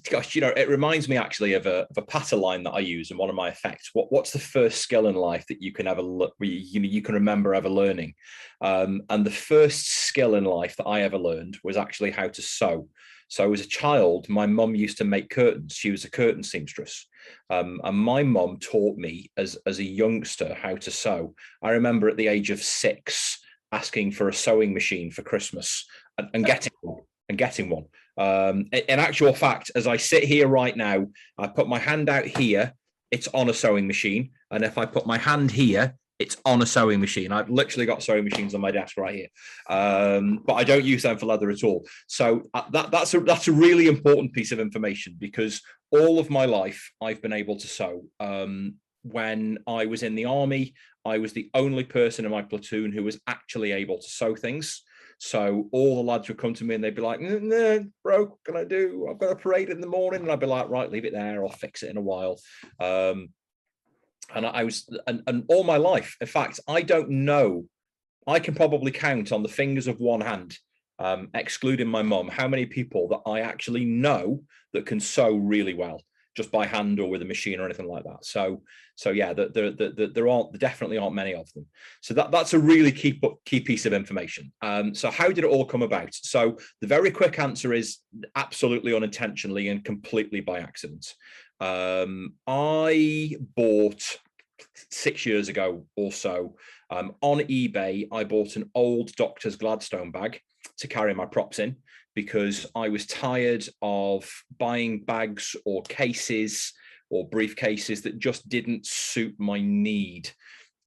gosh, you know, it reminds me actually of a patter line that I use in one of my effects. What's the first skill in life that you can ever you can remember ever learning? And the first skill in life that I ever learned was actually how to sew. So as a child, my mum used to make curtains. She was a curtain seamstress. And my mum taught me as a youngster how to sew. I remember at the age of 6 asking for a sewing machine for Christmas and getting one. In actual fact, as I sit here right now, I put my hand out here, it's on a sewing machine. And if I put my hand here, it's on a sewing machine. I've literally got sewing machines on my desk right here, but I don't use them for leather at all. So that's a really important piece of information, because all of my life I've been able to sew. When I was in the army, I was the only person in my platoon who was actually able to sew things. So all the lads would come to me and they'd be like, "No, bro, what can I do? I've got a parade in the morning." And I'd be like, "Right, leave it there. I'll fix it in a while." And I was, and all my life, in fact, I don't know, I can probably count on the fingers of one hand, excluding my mum, how many people that I actually know that can sew really well, just by hand or with a machine or anything like that. So yeah, there definitely aren't many of them. So that's a really key piece of information. So how did it all come about? So the very quick answer is absolutely unintentionally and completely by accident. I bought 6 years ago or so, on eBay, I bought an old Doctor's Gladstone bag to carry my props in, because I was tired of buying bags or cases or briefcases that just didn't suit my need.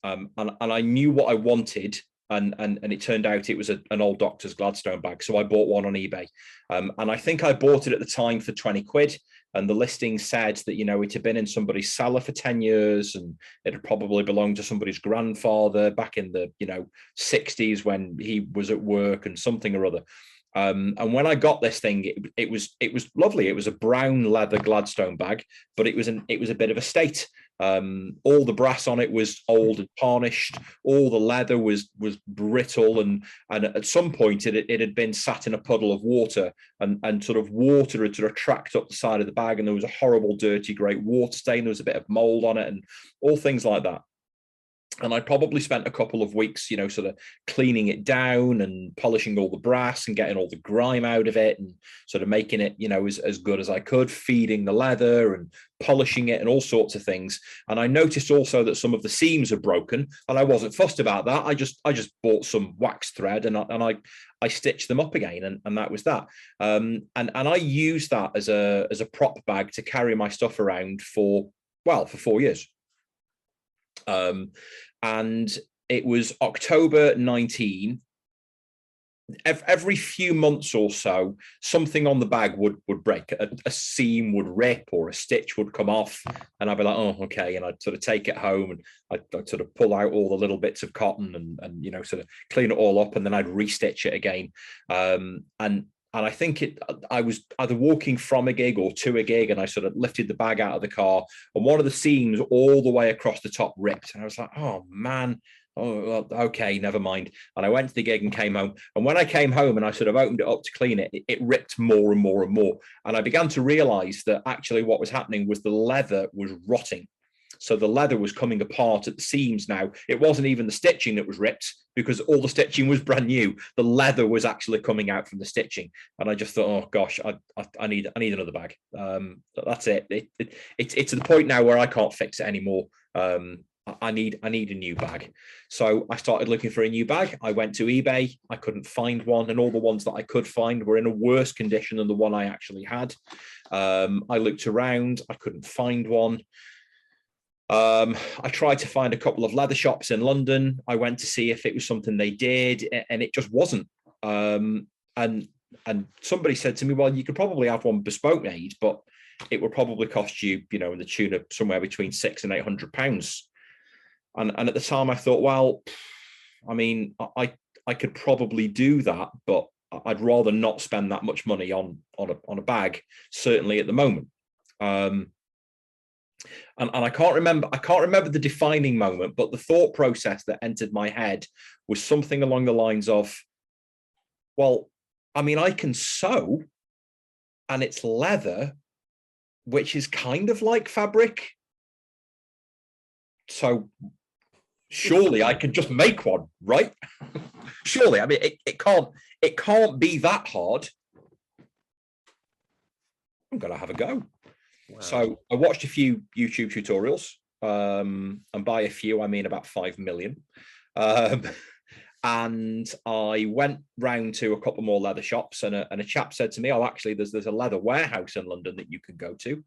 And I knew what I wanted, and it turned out it was an old Doctor's Gladstone bag. So I bought one on eBay. And I think I bought it at the time for 20 quid. And the listing said that, you know, it had been in somebody's cellar for 10 years and it had probably belonged to somebody's grandfather back in the, you know, 60s when he was at work and something or other. And when I got this thing, it was lovely. It was a brown leather Gladstone bag, but it was a bit of a state. All the brass on it was old and tarnished. All the leather was brittle, and at some point it had been sat in a puddle of water, and sort of water had sort of tracked up the side of the bag, and there was a horrible dirty grey water stain. There was a bit of mold on it, and all things like that. And I probably spent a couple of weeks, sort of cleaning it down and polishing all the brass and getting all the grime out of it, and sort of making it, as good as I could, feeding the leather and polishing it and all sorts of things. And I noticed also that some of the seams are broken, and I wasn't fussed about that. I just bought some wax thread and I stitched them up again, and that was that. And I used that as a prop bag to carry my stuff around for 4 years. And it was October 19. Every few months or so, something on the bag would break. A seam would rip, or a stitch would come off, and I'd be like, oh, okay. And I'd sort of take it home, and I'd sort of pull out all the little bits of cotton and sort of clean it all up, and then I'd restitch it again. And I think I was either walking from a gig or to a gig, and I sort of lifted the bag out of the car, and one of the seams all the way across the top ripped. And I was like, oh, man, oh, okay, never mind. And I went to the gig and came home. And when I came home and I sort of opened it up to clean it, it ripped more and more and more. And I began to realize that actually what was happening was the leather was rotting. So the leather was coming apart at the seams now. It wasn't even the stitching that was ripped, because all the stitching was brand new. The leather was actually coming out from the stitching. And I just thought, oh gosh, I need another bag. That's it. It's to the point now where I can't fix it anymore. I need a new bag. So I started looking for a new bag. I went to eBay. I couldn't find one, and all the ones that I could find were in a worse condition than the one I actually had. I looked around. I couldn't find one. I tried to find a couple of leather shops in London. I went to see if it was something they did, and it just wasn't. And somebody said to me, well, you could probably have one bespoke made, but it would probably cost you, in the tune of somewhere between £600 and £800. And at the time I thought, well, I mean, I could probably do that, but I'd rather not spend that much money on a bag, certainly at the moment. And I can't remember the defining moment, but the thought process that entered my head was something along the lines of, well, I mean, I can sew, and it's leather, which is kind of like fabric. So surely I can just make one, right? Surely, I mean, it can't be that hard. I'm gonna have a go. Wow. So I watched a few YouTube tutorials, and by a few, I mean about 5 million. And I went round to a couple more leather shops, and a chap said to me, oh, actually, there's a leather warehouse in London that you can go to,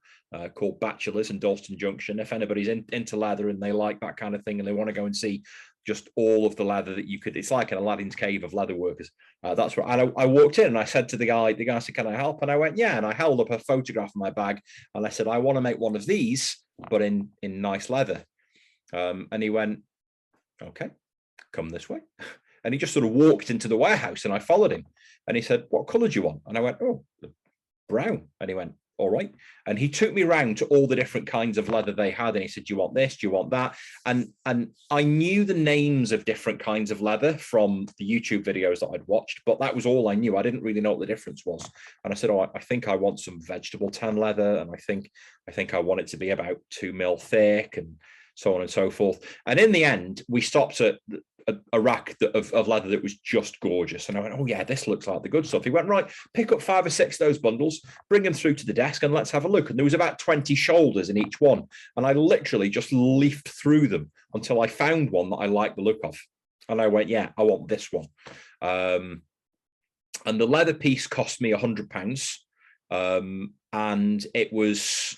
called Bachelors in Dalston Junction. If anybody's into leather and they like that kind of thing, and they want to go and see just all of the leather that you could, it's like an Aladdin's cave of leather workers. That's where I walked in, and I said to the guy said, can I help? And I went, yeah. And I held up a photograph of my bag, and I said, I want to make one of these, but in nice leather. And he went, okay, come this way. And he just sort of walked into the warehouse, and I followed him. And he said, what color do you want? And I went, oh, brown. And he went, all right. And he took me around to all the different kinds of leather they had. And he said, do you want this? Do you want that? And I knew the names of different kinds of leather from the YouTube videos that I'd watched, but that was all I knew. I didn't really know what the difference was. And I said, oh, I think I want some vegetable tan leather. And I think I want it to be about 2 mil thick, and so on and so forth. And in the end, we stopped at a rack of leather that was just gorgeous. And I went, oh yeah, this looks like the good stuff. He went, right, pick up 5 or 6 of those bundles, bring them through to the desk, and let's have a look. And there was about 20 shoulders in each one. And I literally just leafed through them until I found one that I liked the look of. And I went, yeah, I want this one. And the leather piece cost me £100. And it was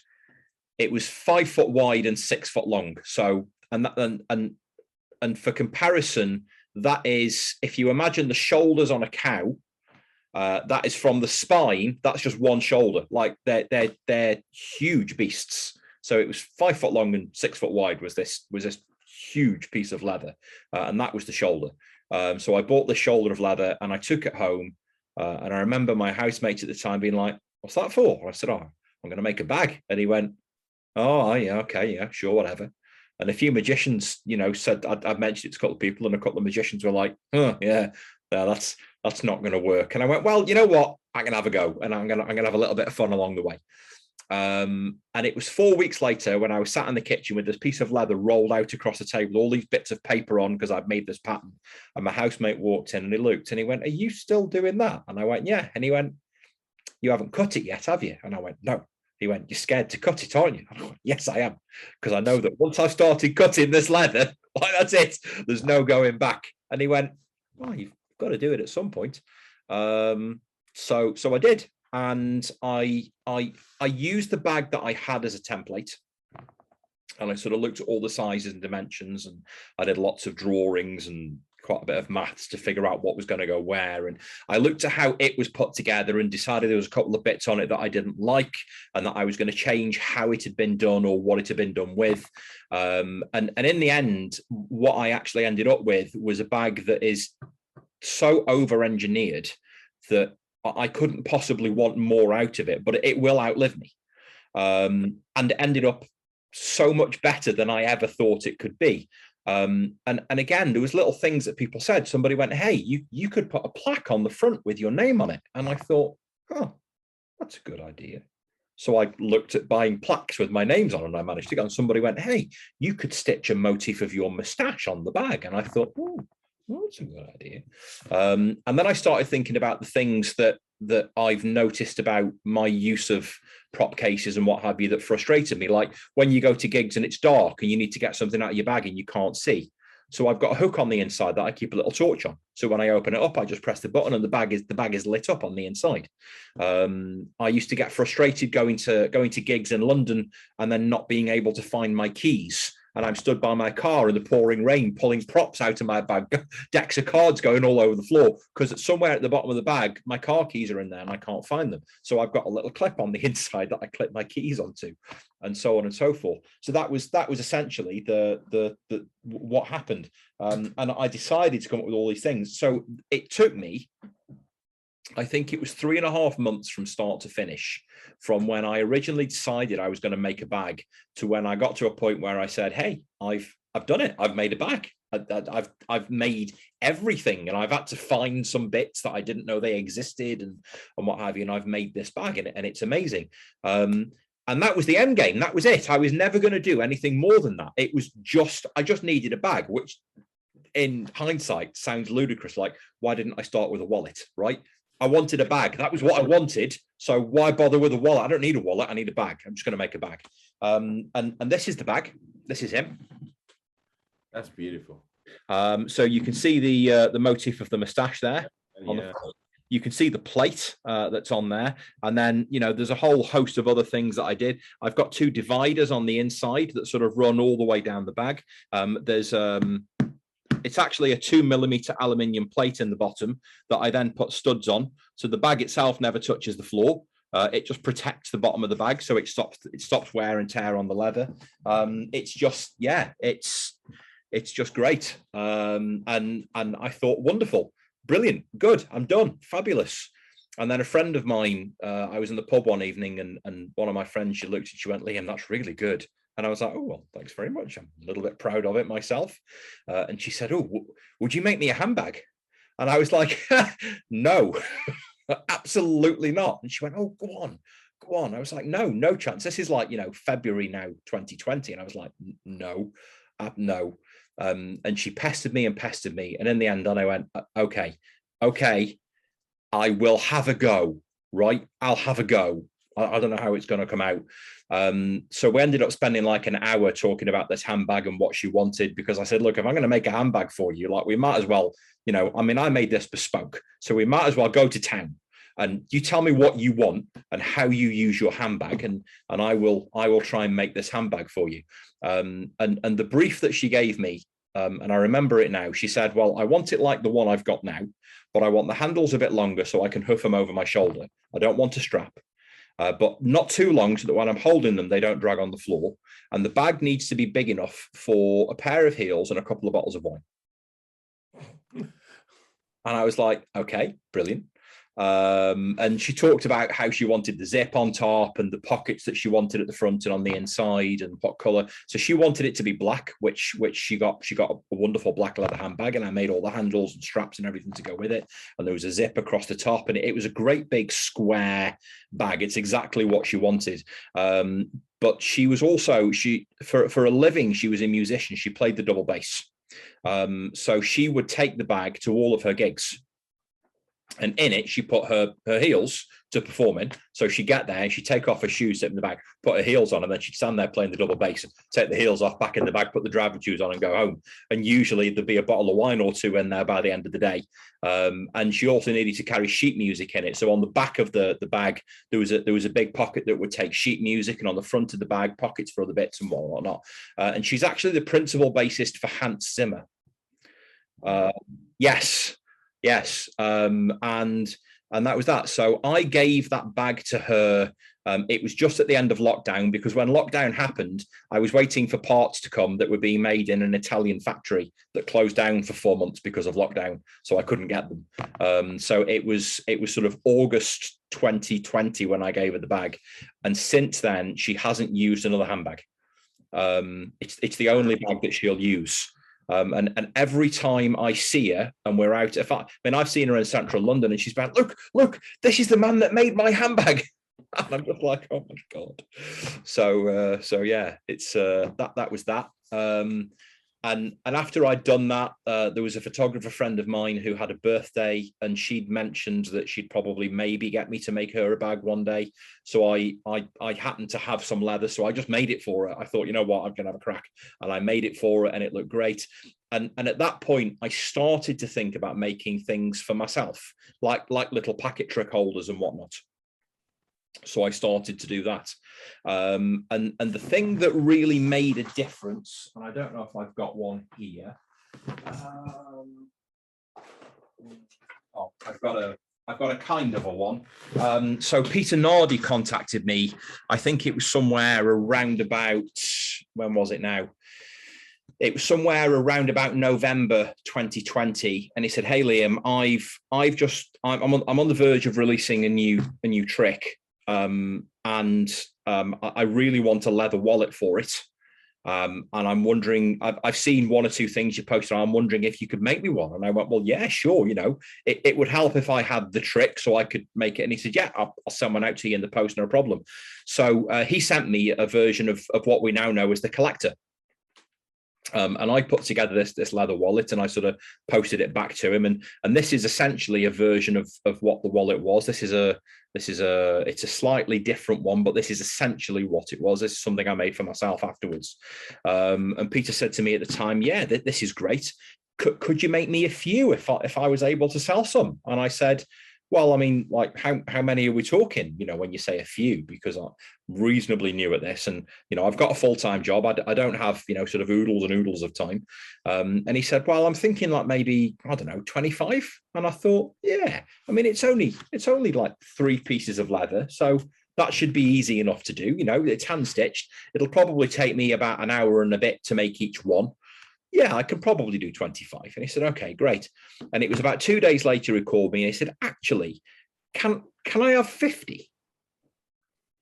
5 foot wide and 6 foot long. So, and for comparison, that is, if you imagine the shoulders on a cow, that is from the spine. That's just one shoulder. Like they're huge beasts. So it was 5 foot long and 6 foot wide. Was this huge piece of leather, and that was the shoulder. So I bought the shoulder of leather, and I took it home. And I remember my housemate at the time being like, "What's that for?" I said, "Oh, I'm going to make a bag." And he went, "Oh, yeah, okay, yeah, sure, whatever." And a few magicians, said I'd mentioned it to a couple of people, and a couple of magicians were like, "Oh, yeah, no, that's not going to work." And I went, "Well, you know what? I can have a go, and I'm gonna have a little bit of fun along the way." And it was 4 weeks later when I was sat in the kitchen with this piece of leather rolled out across the table, all these bits of paper on because I'd made this pattern. And my housemate walked in and he looked and he went, "Are you still doing that?" And I went, "Yeah." And he went, "You haven't cut it yet, have you?" And I went, "No." He went, "You're scared to cut it, aren't you?" And I went, "Yes, I am. Because I know that once I've started cutting this leather, like, that's it. There's no going back." And he went, "Well, you've got to do it at some point." So I did. And I used the bag that I had as a template. And I sort of looked at all the sizes and dimensions, and I did lots of drawings and quite a bit of maths to figure out what was going to go where. And I looked at how it was put together and decided there was a couple of bits on it that I didn't like and that I was going to change how it had been done or what it had been done with. And in the end, what I actually ended up with was a bag that is so over-engineered that I couldn't possibly want more out of it, but it will outlive me. And it ended up so much better than I ever thought it could be. And again, there was little things that people said. Somebody went, "Hey, you could put a plaque on the front with your name on it." And I thought, "Oh, that's a good idea." So I looked at buying plaques with my names on, and I managed to go. And somebody went, "Hey, you could stitch a motif of your moustache on the bag." And I thought, "Oh, well, that's a good idea." And then I started thinking about the things that I've noticed about my use of prop cases and what have you that frustrated me. Like when you go to gigs and it's dark and you need to get something out of your bag and you can't see. So I've got a hook on the inside that I keep a little torch on. So when I open it up, I just press the button and the bag is lit up on the inside. I used to get frustrated going to gigs in London and then not being able to find my keys. And I'm stood by my car in the pouring rain, pulling props out of my bag, decks of cards going all over the floor, because somewhere at the bottom of the bag, my car keys are in there and I can't find them. So I've got a little clip on the inside that I clip my keys onto, and so on and so forth. So that was essentially the what happened. And I decided to come up with all these things. So it took me, I think it was 3.5 months from start to finish, from when I originally decided I was going to make a bag to when I got to a point where I said, "Hey, I've done it. I've made a bag. I've made everything, and I've had to find some bits that I didn't know they existed and what have you. And I've made this bag, and it's amazing." And that was the end game. That was it. I was never going to do anything more than that. It was I just needed a bag, which in hindsight sounds ludicrous. Like, why didn't I start with a wallet, right? I wanted a bag. That was what I wanted. So why bother with a wallet? I don't need a wallet. I need a bag. I'm just going to make a bag. And this is the bag. This is him. That's beautiful. So you can see the motif of the moustache there. Yeah. You can see the plate that's on there. And then, there's a whole host of other things that I did. I've got 2 dividers on the inside that sort of run all the way down the bag. It's actually a 2mm aluminium plate in the bottom that I then put studs on. So the bag itself never touches the floor. It just protects the bottom of the bag, so it stops wear and tear on the leather. It's just great. And I thought, wonderful, brilliant, good, I'm done, fabulous. And then a friend of mine, I was in the pub one evening, and one of my friends, she looked and she went, "Liam, that's really good." And I was like, "Oh, well, thanks very much. I'm a little bit proud of it myself." And she said, "Oh, would you make me a handbag?" And I was like, "No, absolutely not." And she went, "Oh, go on." I was like, no chance. This is like, February now, 2020. And I was like, no. And she pestered me. And in the end, I went, okay, I will have a go, right? I'll have a go. I don't know how it's going to come out. So we ended up spending like an hour talking about this handbag and what she wanted, because I said, "Look, if I'm going to make a handbag for you, like, we might as well, I made this bespoke, so we might as well go to town, and you tell me what you want and how you use your handbag, and I will try and make this handbag for you." And the brief that she gave me, and I remember it now, she said, "Well, I want it like the one I've got now, but I want the handles a bit longer so I can hoof them over my shoulder. I don't want a strap. But not too long so that when I'm holding them, they don't drag on the floor. And the bag needs to be big enough for a pair of heels and a couple of bottles of wine." And I was like, okay, brilliant. And she talked about how she wanted the zip on top and the pockets that she wanted at the front and on the inside and what color. So she wanted it to be black, which she got a wonderful black leather handbag, and I made all the handles and straps and everything to go with it. And there was a zip across the top, and it was a great big square bag. It's exactly what she wanted. But she was also, for a living, she was a musician. She played the double bass. So she would take the bag to all of her gigs. And in it, she put her heels to perform in. So she'd get there and she'd take off her shoes, sit in the bag, put her heels on, and then she'd stand there playing the double bass, take the heels off, back in the bag, put the driving shoes on and go home. And usually there'd be a bottle of wine or two in there by the end of the day. And she also needed to carry sheet music in it. So on the back of the bag, there was a big pocket that would take sheet music, and on the front of the bag, pockets for other bits and whatnot. And she's actually the principal bassist for Hans Zimmer. Yes. And that was that. So I gave that bag to her. It was just at the end of lockdown, because when lockdown happened, I was waiting for parts to come that were being made in an Italian factory that closed down for 4 months because of lockdown. So I couldn't get them. So it was sort of August 2020 when I gave her the bag. And since then, she hasn't used another handbag. It's the only bag that she'll use. And every time I see her and we're out, I've seen her in central London and she's been, look, this is the man that made my handbag. And I'm just like, oh my God. So yeah, it's that was that. And after I'd done that, there was a photographer friend of mine who had a birthday, and she'd mentioned that she'd probably maybe get me to make her a bag one day. So I happened to have some leather, so I just made it for her. I thought, you know what, I'm gonna have a crack, and I made it for her, and it looked great. And at that point, I started to think about making things for myself, like little packet trick holders and whatnot. So I started to do that. And the thing that really made a difference, and I don't know if I've got one here. I've got a kind of a one. So Peter Nardi contacted me. I think it was somewhere around about, when was it now? It was somewhere around about November 2020, and he said, "Hey Liam, I'm on the verge of releasing a new trick. And I really want a leather wallet for it. And I'm wondering, I've seen one or two things you posted. I'm wondering if you could make me one." And I went, "Well, yeah, sure. You know, it would help if I had the trick so I could make it." And he said, "Yeah, I'll send one out to you in the post, no problem." So he sent me a version of what we now know as the collector. And I put together this leather wallet, and I sort of posted it back to him. And this is essentially a version of what the wallet was. It's a slightly different one, but this is essentially what it was. This is something I made for myself afterwards. And Peter said to me at the time, "Yeah, this is great. Could you make me a few if I was able to sell some?" And I said, "Well, I mean, like, how many are we talking, you know, when you say a few?" Because I'm reasonably new at this, and, you know, I've got a full-time job. I don't have, you know, sort of oodles and oodles of time. And he said, "Well, I'm thinking like maybe, I don't know, 25. And I thought, yeah, I mean, it's only like 3 pieces of leather. So that should be easy enough to do. You know, it's hand stitched. It'll probably take me about an hour and a bit to make each one. Yeah, I can probably do 25. And he said, "Okay, great." And it was about 2 days later, he called me and he said, "Actually, can I have 50?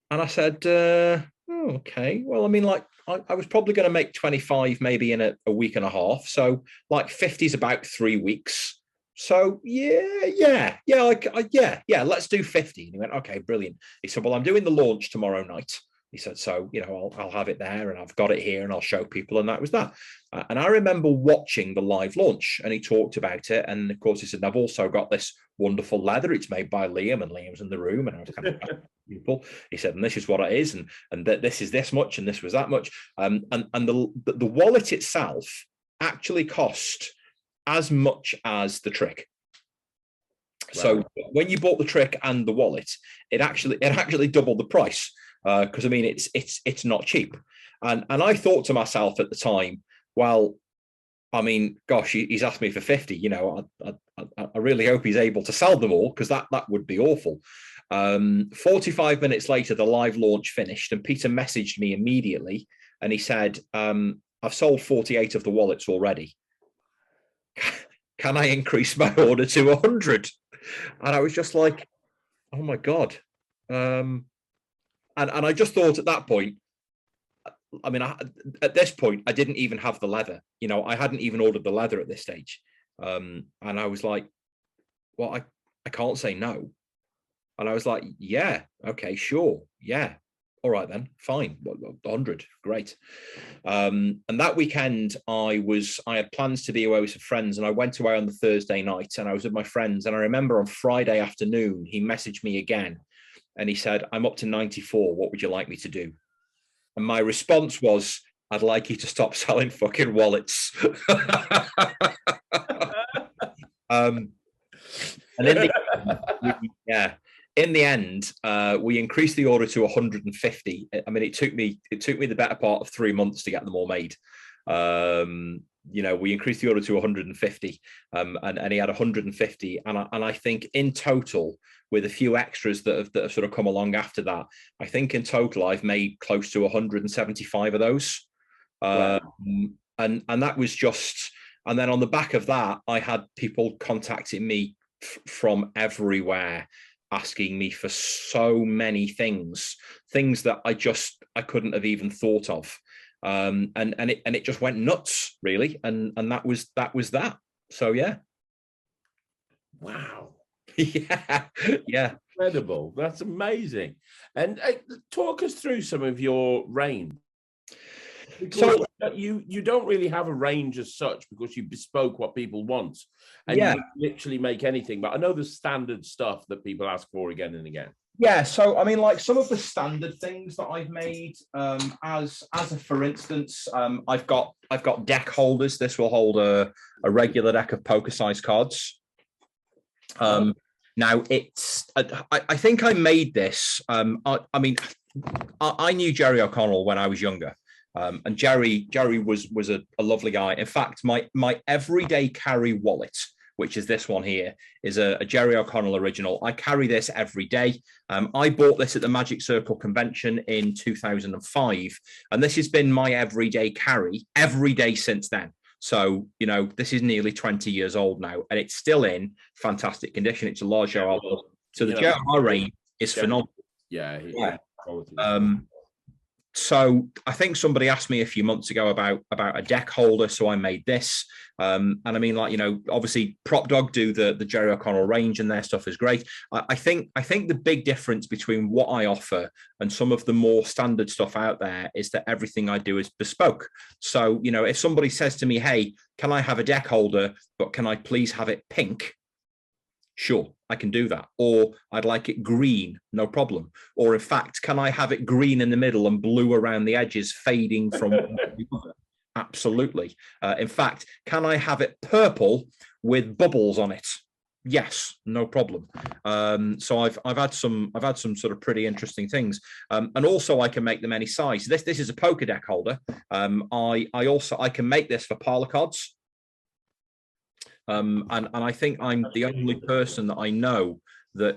And I said, "Oh, okay. Well, I mean, like, I was probably going to make 25 maybe in a week and a half. So like 50 is about 3 weeks. So yeah, let's do 50. And he went, "Okay, brilliant." He said, "Well, I'm doing the launch tomorrow night." He said, "So, you know, I'll have it there, and I've got it here, and I'll show people." And that was that. And I remember watching the live launch, and he talked about it. And of course, he said, "I've also got this wonderful leather. It's made by Liam," and Liam's in the room. And I was kind of people. He said, "And this is what it is, and this is this much, and this was that much." And the wallet itself actually cost as much as the trick. Wow. So when you bought the trick and the wallet, it actually doubled the price. Because I mean, it's not cheap. And I thought to myself at the time, well, I mean, gosh, he's asked me for 50. You know, I really hope he's able to sell them all, because that would be awful. 45 minutes later, the live launch finished, and Peter messaged me immediately, and he said, "I've sold 48 of the wallets already. Can I increase my order to 100? And I was just like, oh my God. And I just thought at that point, I mean, at this point, I didn't even have the leather. You know, I hadn't even ordered the leather at this stage. And I was like, well, I can't say no. And I was like, yeah, okay, sure. Yeah. All right, then fine. 100. Great. And that weekend I had plans to be away with some friends, and I went away on the Thursday night and I was with my friends. And I remember on Friday afternoon, he messaged me again and he said, I'm up to 94. What would you like me to do? And my response was, I'd like you to stop selling fucking wallets. And in the end, we increased the order to 150. I mean, it took me the better part of 3 months to get them all made. You know, we increased the order to 150, and he had 150. And I think in total, with a few extras that have sort of come along after that, I think in total I've made close to 175 of those. Wow. And that was just, and then on the back of that, I had people contacting me from everywhere, asking me for so many things that I couldn't have even thought of. And it just went nuts, really. And that was that. So yeah. Wow. Yeah. Incredible. That's amazing. And talk us through some of your range. Because so you don't really have a range as such, because you bespoke what people want, and you literally make anything. But I know the standard stuff that people ask for again and again. Yeah, so I mean, like some of the standard things that I've made, as for instance, I've got deck holders. This will hold a regular deck of poker size cards. Now it's, I think I made this. I mean, I knew Jerry O'Connell when I was younger. And Jerry was a lovely guy. In fact, my everyday carry wallet, which is this one here, is a Jerry O'Connell original. I carry this every day. I bought this at the Magic Circle convention in 2005, and this has been my everyday carry every day since then. So, you know, this is nearly 20 years old now, and it's still in fantastic condition. It's a large JR. So the JR range is phenomenal. Yeah. So I think somebody asked me a few months ago about a deck holder, so I made this. And I mean, like, you know, obviously Prop Dog do the Jerry O'Connell range, and their stuff is great. I think the big difference between what I offer and some of the more standard stuff out there is that everything I do is bespoke. So, you know, if somebody says to me, hey, can I have a deck holder, but can I please have it pink? Sure, I can do that. Or I'd like it green, no problem. Or in fact, can I have it green in the middle and blue around the edges, fading from Absolutely. In fact, can I have it purple with bubbles on it? Yes, no problem. So I've had some sort of pretty interesting things, and also I can make them any size. This is a poker deck holder. I can make this for parlor cards. And I think I'm the only person that I know that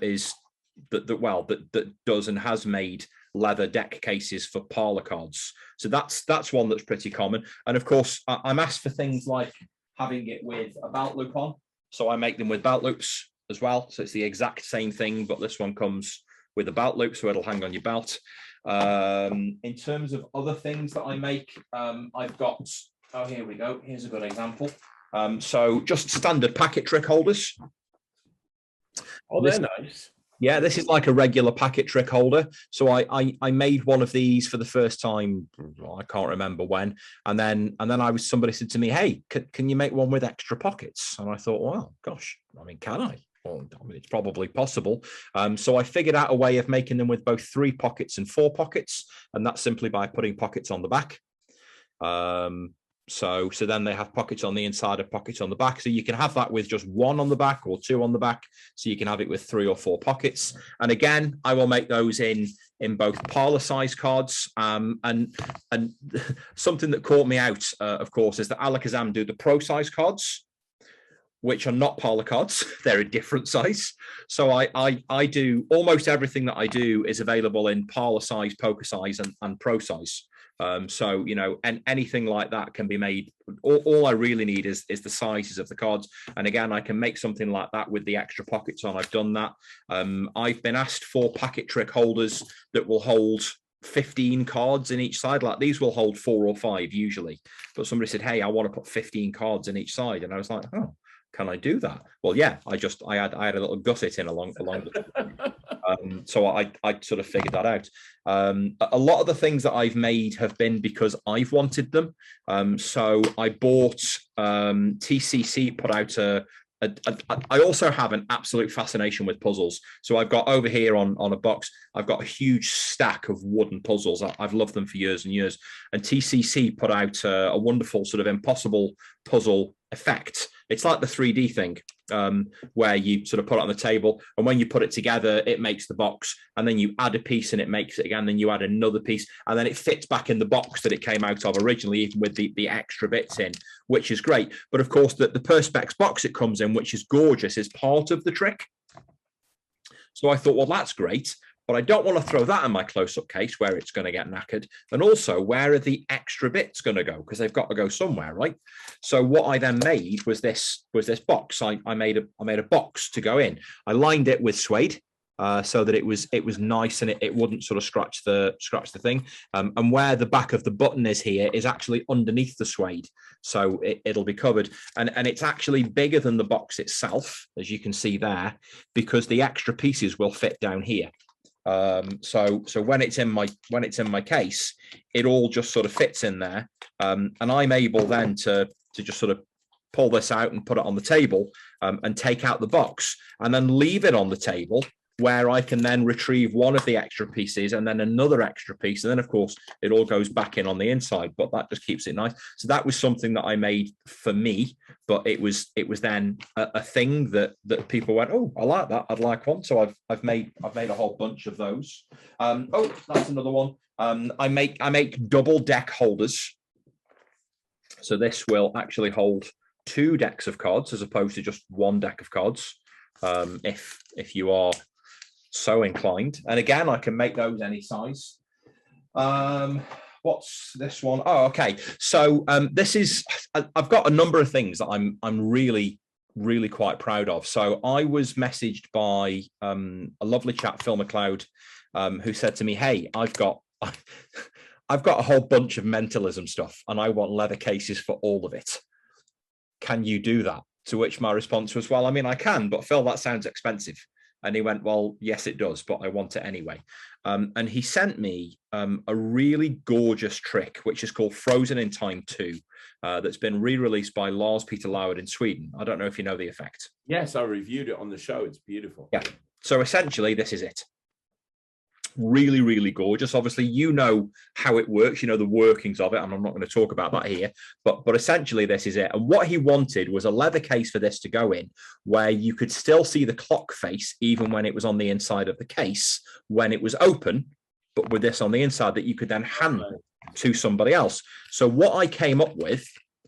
does and has made leather deck cases for parlor cards. So that's one that's pretty common. And of course, I'm asked for things like having it with a belt loop on. So I make them with belt loops as well. So it's the exact same thing, but this one comes with a belt loop, so it'll hang on your belt. In terms of other things that I make, I've got, oh, here we go. Here's a good example. So just standard packet trick holders. Oh, they're nice. Yeah, this is like a regular packet trick holder. So I made one of these for the first time. I can't remember when. And then somebody said to me, hey, can you make one with extra pockets? And I thought, well, gosh, I mean, can I? Well, I mean, it's probably possible. So I figured out a way of making them with both 3 pockets and 4 pockets. And that's simply by putting pockets on the back. So then they have pockets on the inside of pockets on the back. So you can have that with just 1 on the back or 2 on the back. So you can have it with 3 or 4 pockets. And again, I will make those in both parlor size cards. And something that caught me out, of course, is that Alakazam do the pro size cards, which are not parlor cards. They're a different size. So I do almost everything that I do is available in parlor size, poker size, and pro size. So, you know, and anything like that can be made. All I really need is the sizes of the cards. And again, I can make something like that with the extra pockets on. I've done that. I've been asked for packet trick holders that will hold 15 cards in each side. Like these will hold 4 or 5 usually. But somebody said, hey, I want to put 15 cards in each side. And I was like, oh, can I do that? Well, yeah, I had a little gusset in along the so I sort of figured that out. A lot of the things that I've made have been because I've wanted them. So I bought TCC put out I also have an absolute fascination with puzzles. So I've got over here on a box, I've got a huge stack of wooden puzzles. I've loved them for years and years. And TCC put out a wonderful sort of impossible puzzle effect. It's like the 3D thing, where you sort of put it on the table, and when you put it together, it makes the box, and then you add a piece and it makes it again, then you add another piece, and then it fits back in the box that it came out of originally, even with the extra bits in, which is great. But of course, the Perspex box it comes in, which is gorgeous, is part of the trick. So I thought, well, that's great, but I don't want to throw that in my close-up case where it's going to get knackered. And also, where are the extra bits going to go? Because they've got to go somewhere, right? So what I then made was this box. I made a box to go in. I lined it with suede so that it was nice and it wouldn't sort of scratch the thing. And where the back of the button is here is actually underneath the suede, so it'll be covered. And it's actually bigger than the box itself, as you can see there, because the extra pieces will fit down here. So when it's in my case, it all just sort of fits in there, and I'm able then to just sort of pull this out and put it on the table, and take out the box and then leave it on the table, where I can then retrieve one of the extra pieces and then another extra piece, and then of course it all goes back in on the inside, but that just keeps it nice. So that was something that I made for me, but it was then a thing that people went, oh, I like that, I'd like one. So I've made a whole bunch of those. Oh, that's another one. I make double deck holders. So this will actually hold 2 decks of cards as opposed to just 1 deck of cards, if you are so inclined. And again, I can make those any size. What's this one? Oh, okay. So this is, I've got a number of things that I'm really quite proud of. So I was messaged by a lovely chap, Phil McLeod, who said to me, hey, I've got a whole bunch of mentalism stuff and I want leather cases for all of it. Can you do that? To which my response was, well, I mean, I can, but Phil, that sounds expensive. And he went, well, yes, it does, but I want it anyway. And he sent me a really gorgeous trick, which is called Frozen in Time 2, that's been re-released by Lars Peter Lauer in Sweden. I don't know if you know the effect. Yes, I reviewed it on the show. It's beautiful. Yeah. So essentially, this is it. Really gorgeous. Obviously, you know how it works, you know the workings of it, and I'm not going to talk about that here, but essentially this is it. And what he wanted was a leather case for this to go in, where you could still see the clock face even when it was on the inside of the case when it was open, but with this on the inside that you could then hand to somebody else. So what I came up with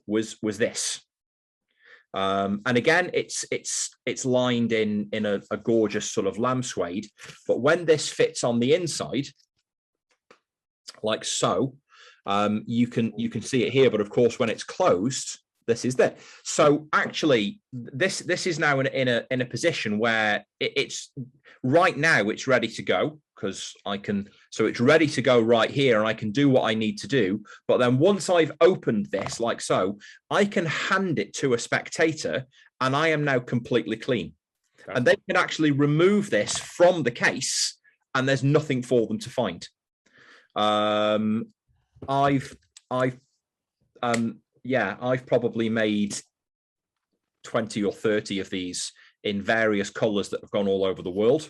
was this. And again, it's lined in a gorgeous sort of lamb suede, but when this fits on the inside, like so, you can see it here. But of course, when it's closed, this is there. So actually, this is now in a position where it's right now it's ready to go, because I can. So it's ready to go right here, and I can do what I need to do. But then once I've opened this, like so, I can hand it to a spectator, and I am now completely clean. Okay. And they can actually remove this from the case, and there's nothing for them to find. I've probably made 20 or 30 of these in various colors that have gone all over the world.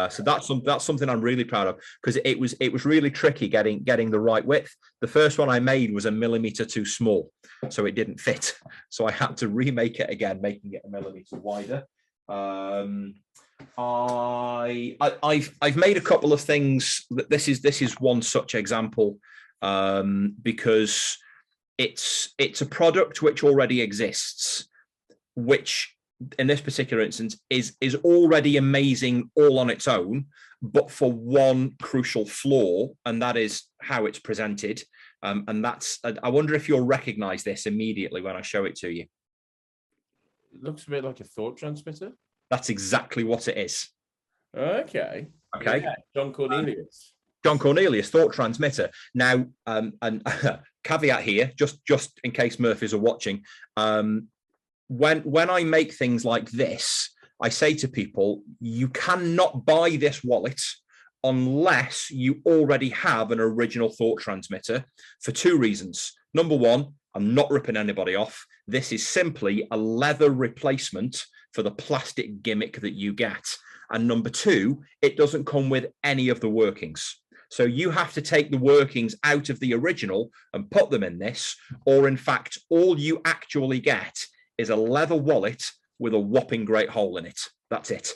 So that's something I'm really proud of, because it was really tricky getting the right width. The first one I made was 1 millimeter too small, so it didn't fit. So I had to remake it again, making it 1 millimeter wider. I've made a couple of things. This is one such example, because it's a product which already exists, which in this particular instance is already amazing all on its own, but for one crucial flaw, and that is how it's presented. And that's, I wonder if you'll recognize this immediately when I show it to you. It looks a bit like a thought transmitter. That's exactly what it is. Okay. Okay. Yeah. John Cornelius. John Cornelius, thought transmitter. Now, and caveat here, just in case Murphys are watching, when I make things like this, I say to people, you cannot buy this wallet unless you already have an original thought transmitter, for two reasons. Number one, I'm not ripping anybody off. This is simply a leather replacement for the plastic gimmick that you get. And number two, it doesn't come with any of the workings. So you have to take the workings out of the original and put them in this, or in fact, all you actually get is a leather wallet with a whopping great hole in it. That's it.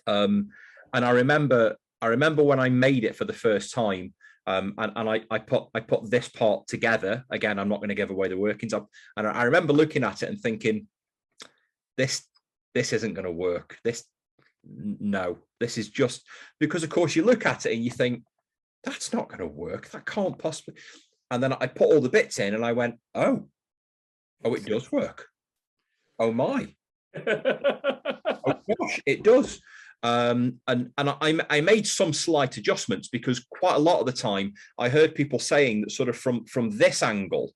And I remember when I made it for the first time, and I put this part together. Again, I'm not going to give away the workings of, and I remember looking at it and thinking, this isn't going to work. This is just, because of course you look at it and you think, that's not going to work. That can't possibly. And then I put all the bits in and I went, oh, it does work. Oh my. Oh gosh, it does. And I made some slight adjustments, because quite a lot of the time I heard people saying that sort of from this angle,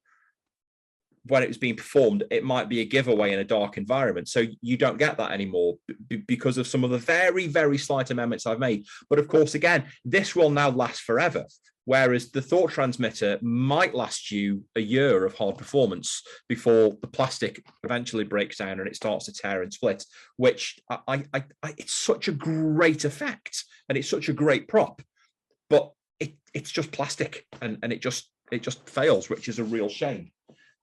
when it was being performed, it might be a giveaway in a dark environment. So you don't get that anymore because of some of the very, very slight amendments I've made. But of course, again, this will now last forever. Whereas the thought transmitter might last you a year of hard performance before the plastic eventually breaks down and it starts to tear and split, which it's such a great effect and it's such a great prop, but it's just plastic and it just fails, which is a real shame.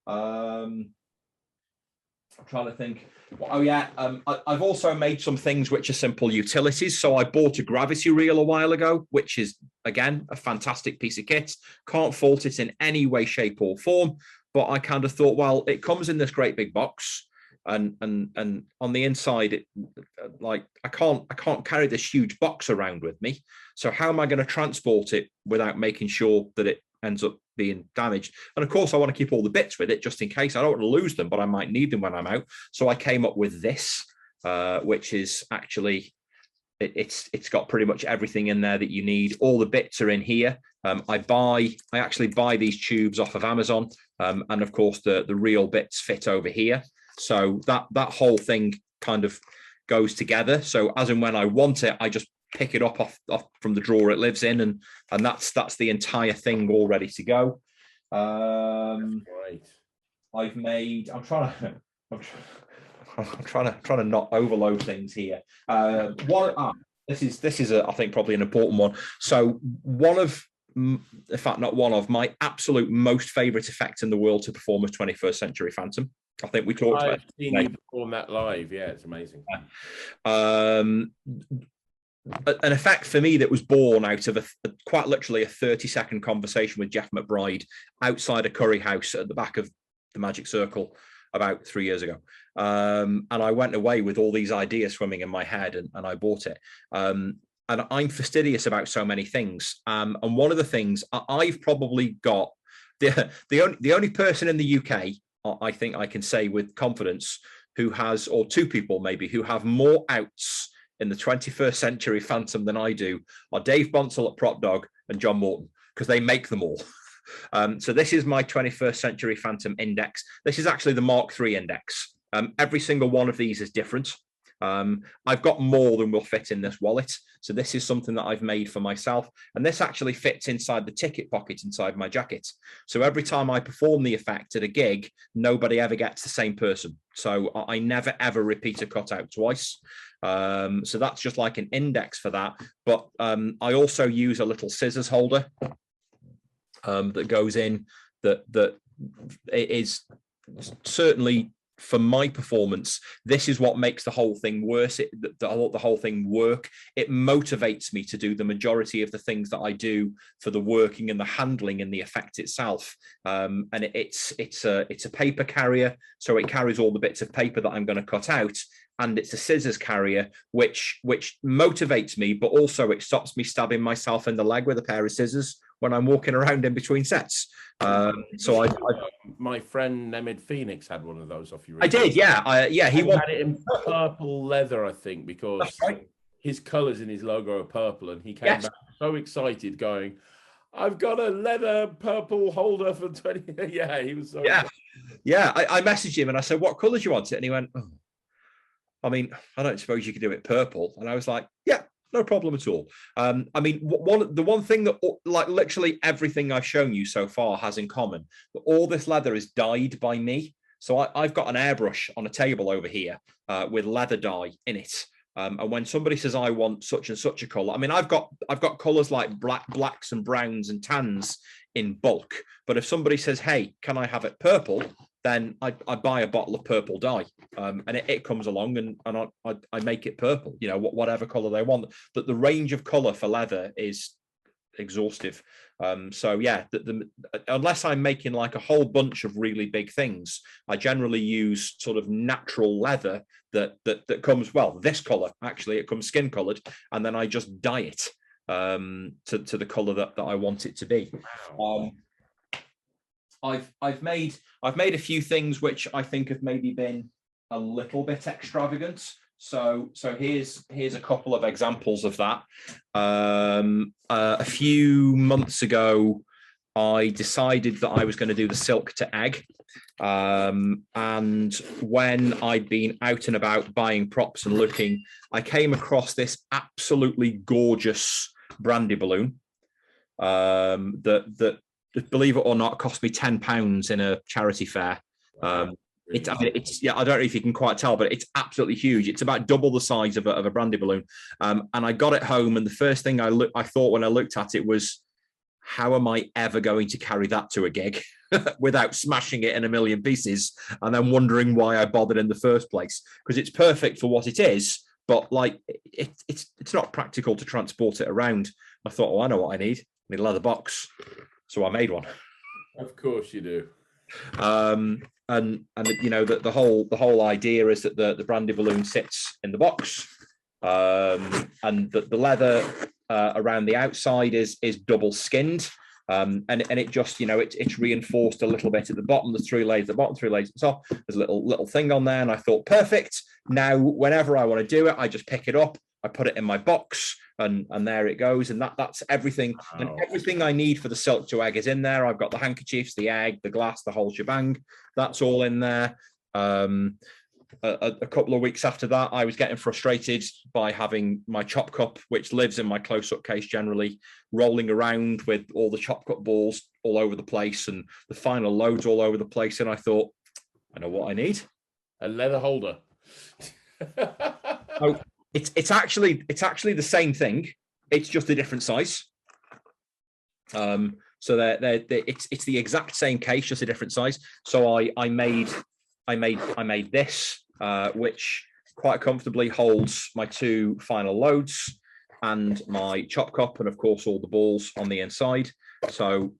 I'm trying to think. Oh yeah, I've also made some things which are simple utilities. So I bought a gravity reel a while ago, which is again a fantastic piece of kit. Can't fault it in any way, shape, or form. But I kind of thought, well, it comes in this great big box, and on the inside, it like I can't carry this huge box around with me. So how am I going to transport it without making sure that it ends up being damaged? And of course I want to keep all the bits with it just in case. I don't want to lose them, but I might need them when I'm out. So I came up with this, which is actually it's got pretty much everything in there that you need. All the bits are in here. I actually buy these tubes off of Amazon, and of course the real bits fit over here. So that whole thing kind of goes together. So as and when I want it, I just pick it up off from the drawer it lives in, and that's the entire thing all ready to go. Right. I've made. I'm trying to not overload things here. This is I think probably an important one. So in fact, not one of my absolute most favorite effect in the world to perform a 21st Century Phantom. I think we talked about. I've seen you perform that live. Yeah, it's amazing. An effect for me that was born out of quite literally a 30-second conversation with Jeff McBride outside a curry house at the back of the Magic Circle about 3 years ago. And I went away with all these ideas swimming in my head, and I bought it. And I'm fastidious about so many things. And one of the things I've probably got, the only person in the UK, I think I can say with confidence, who has, or two people maybe, who have more outs in the 21st Century Phantom than I do, are Dave Bonsall at Prop Dog and John Morton, because they make them all. So this is my 21st Century Phantom index. This is actually the Mark III index. Every single one of these is different. I've got more than will fit in this wallet. So this is something that I've made for myself. And this actually fits inside the ticket pocket inside my jacket. So every time I perform the effect at a gig, nobody ever gets the same person. So I never, ever repeat a cutout twice. So that's just like an index for that. But I also use a little scissors holder that goes in that it is certainly, for my performance, this is what makes the whole thing worse. The whole thing work. It motivates me to do the majority of the things that I do for the working and the handling and the effect itself. And it's a paper carrier, so it carries all the bits of paper that I'm going to cut out. And it's a scissors carrier, which motivates me, but also it stops me stabbing myself in the leg with a pair of scissors when I'm walking around in between sets. So my friend Nemid Phoenix had one of those off you. I did, yeah. He had it in purple leather, I think, because right. his colours in his logo are purple, and he came back so excited, going, "I've got a leather purple holder for 20." Yeah, he was so excited. Yeah. I messaged him and I said, "What colour do you want it?" And he went, "Oh, I mean, I don't suppose you could do it purple." And I was like, "Yeah, no problem at all." I mean, the one thing that, like, literally everything I've shown you so far has in common, that all this leather is dyed by me. So I've got an airbrush on a table over here with leather dye in it. And when somebody says I want such and such a color, I mean, I've got colors like blacks and browns and tans in bulk. But if somebody says, "Hey, can I have it purple?" then I buy a bottle of purple dye, and it comes along, and I make it purple, you know, whatever color they want. But the range of color for leather is exhaustive. So yeah, unless I'm making like a whole bunch of really big things, I generally use sort of natural leather that comes, well, this color, actually, it comes skin colored, and then I just dye it to the color that I want it to be. Wow. I've made a few things which I think have maybe been a little bit extravagant. So here's a couple of examples of that. A few months ago, I decided that I was going to do the silk to egg. And when I'd been out and about buying props and looking, I came across this absolutely gorgeous brandy balloon that believe it or not, cost me £10 in a charity fair. Wow. It's I don't know if you can quite tell, but it's absolutely huge. It's about double the size of a brandy balloon. And I got it home, and the first thing I thought when I looked at it was, how am I ever going to carry that to a gig without smashing it in a million pieces and then wondering why I bothered in the first place? Because it's perfect for what it is, but like it's not practical to transport it around. I thought, oh, I know what I need. I need a leather box. So I made one. Of course you do. And you know, the whole idea is that the brandy balloon sits in the box, and the leather around the outside is double skinned, and it just, you know, it's reinforced a little bit at the bottom. There's 3 layers at the bottom, 3 layers at the top. There's a little thing on there, and I thought, perfect. Now, whenever I want to do it, I just pick it up, I put it in my box, and there it goes. And that's everything. Wow. And everything I need for the silk to egg is in there. I've got the handkerchiefs, the egg, the glass, the whole shebang. That's all in there. A couple of weeks after that, I was getting frustrated by having my chop cup, which lives in my close-up case generally, rolling around with all the chop cup balls all over the place and the final loads all over the place. And I thought, I know what I need. A leather holder. Oh, it's actually the same thing. It's just a different size. So it's the exact same case, just a different size. So I made this, which quite comfortably holds my 2 final loads and my chop cup, and of course all the balls on the inside. So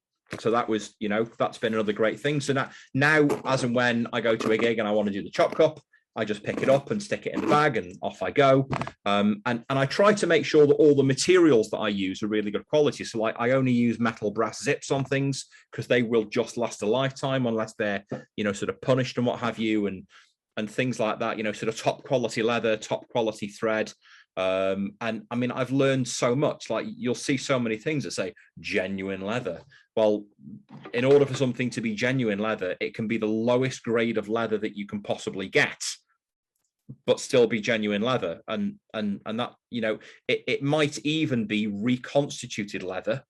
that was, you know, that's been another great thing. So now as and when I go to a gig and I want to do the chop cup, I just pick it up and stick it in the bag and off I go. And I try to make sure that all the materials that I use are really good quality. So like, I only use metal brass zips on things because they will just last a lifetime unless they're, you know, sort of punished and what have you, and things like that, you know, sort of top quality leather, top quality thread. And I mean, I've learned so much. Like, you'll see so many things that say genuine leather. Well, in order for something to be genuine leather, it can be the lowest grade of leather that you can possibly get, but still be genuine leather. And that, you know, it might even be reconstituted leather,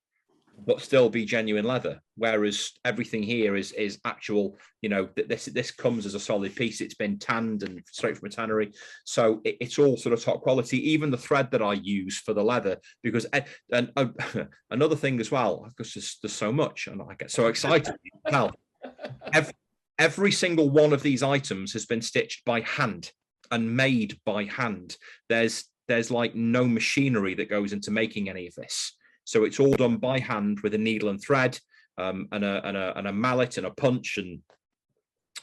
but still be genuine leather. Whereas everything here is actual, you know, this comes as a solid piece. It's been tanned and straight from a tannery. So it's all sort of top quality, even the thread that I use for the leather, because, and another thing as well, because there's so much and I get so excited. Well, every single one of these items has been stitched by hand and made by hand. There's like no machinery that goes into making any of this. So it's all done by hand with a needle and thread, and a mallet and a punch and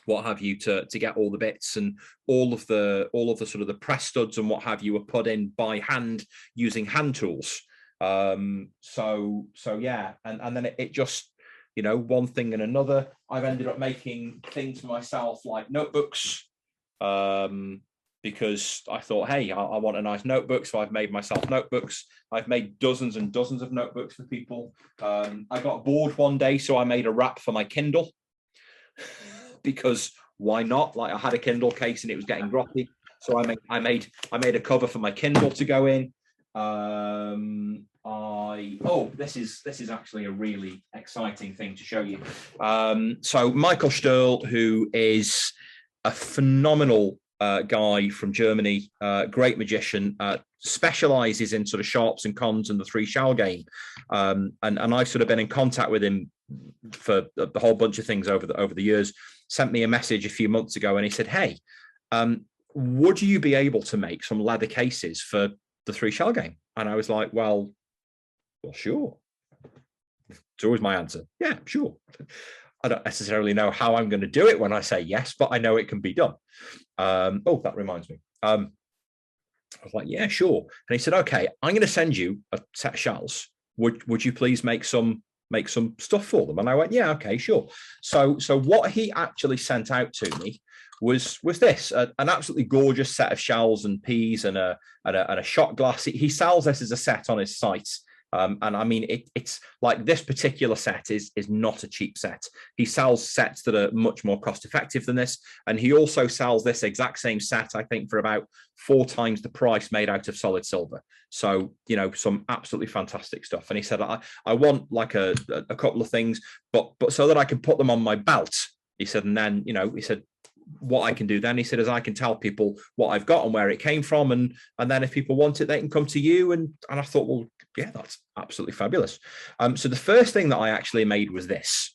what have you to get all the bits, and all of the sort of the press studs and what have you are put in by hand using hand tools. So yeah, and then it just, you know, one thing and another. I've ended up making things for myself like notebooks, because I thought, hey, I want a nice notebook. So I've made myself notebooks. I've made dozens and dozens of notebooks for people. I got bored one day, so I made a wrap for my Kindle, because why not? Like, I had a Kindle case and it was getting grotty. So I made a cover for my Kindle to go in. This is actually a really exciting thing to show you. So Michael Sturl, who is a phenomenal guy from Germany, great magician, specializes in sort of sharps and cons and the three shell game, and I've sort of been in contact with him for the whole bunch of things over the years. Sent me a message a few months ago and he said, hey, would you be able to make some leather cases for the three shell game? And I was like, well, sure. It's always my answer. Yeah, sure. I don't necessarily know how I'm going to do it when I say yes, but I know it can be done. That reminds me. I was like, yeah, sure. And he said, okay, I'm going to send you a set of shells. Would you please make some stuff for them? And I went, yeah, okay, sure. So what he actually sent out to me was this, an absolutely gorgeous set of shells and peas and a shot glass. He sells this as a set on his site. And I mean, it's like, this particular set is not a cheap set. He sells sets that are much more cost effective than this. And he also sells this exact same set, I think, for about 4 times the price, made out of solid silver. So, you know, some absolutely fantastic stuff. And he said, I want like a couple of things, but so that I can put them on my belt. He said, and then, you know, he said, what I can do then, he said, is I can tell people what I've got and where it came from, and then if people want it, they can come to you. And I thought, well, yeah, that's absolutely fabulous. So the first thing that I actually made was this,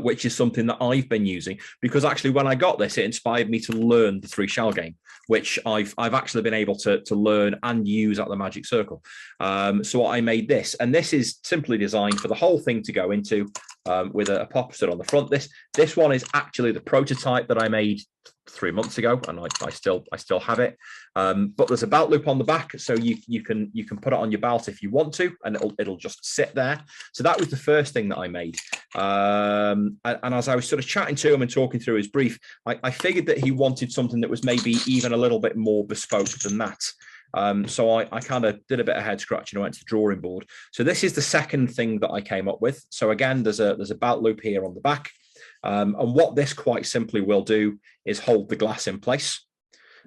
which is something that I've been using, because actually when I got this, it inspired me to learn the three shell game, which I've actually been able to learn and use at the Magic Circle. So I made this, and this is simply designed for the whole thing to go into, with a pop stud on the front. This one is actually the prototype that I made 3 months ago, and I still have it. But there's a belt loop on the back, so you can put it on your belt if you want to, and it'll just sit there. So that was the first thing that I made. And as I was sort of chatting to him and talking through his brief, I figured that he wanted something that was maybe even a little bit more bespoke than that. So I kind of did a bit of head scratching. I went to the drawing board. So this is the second thing that I came up with. So again, there's a belt loop here on the back. And what this quite simply will do is hold the glass in place.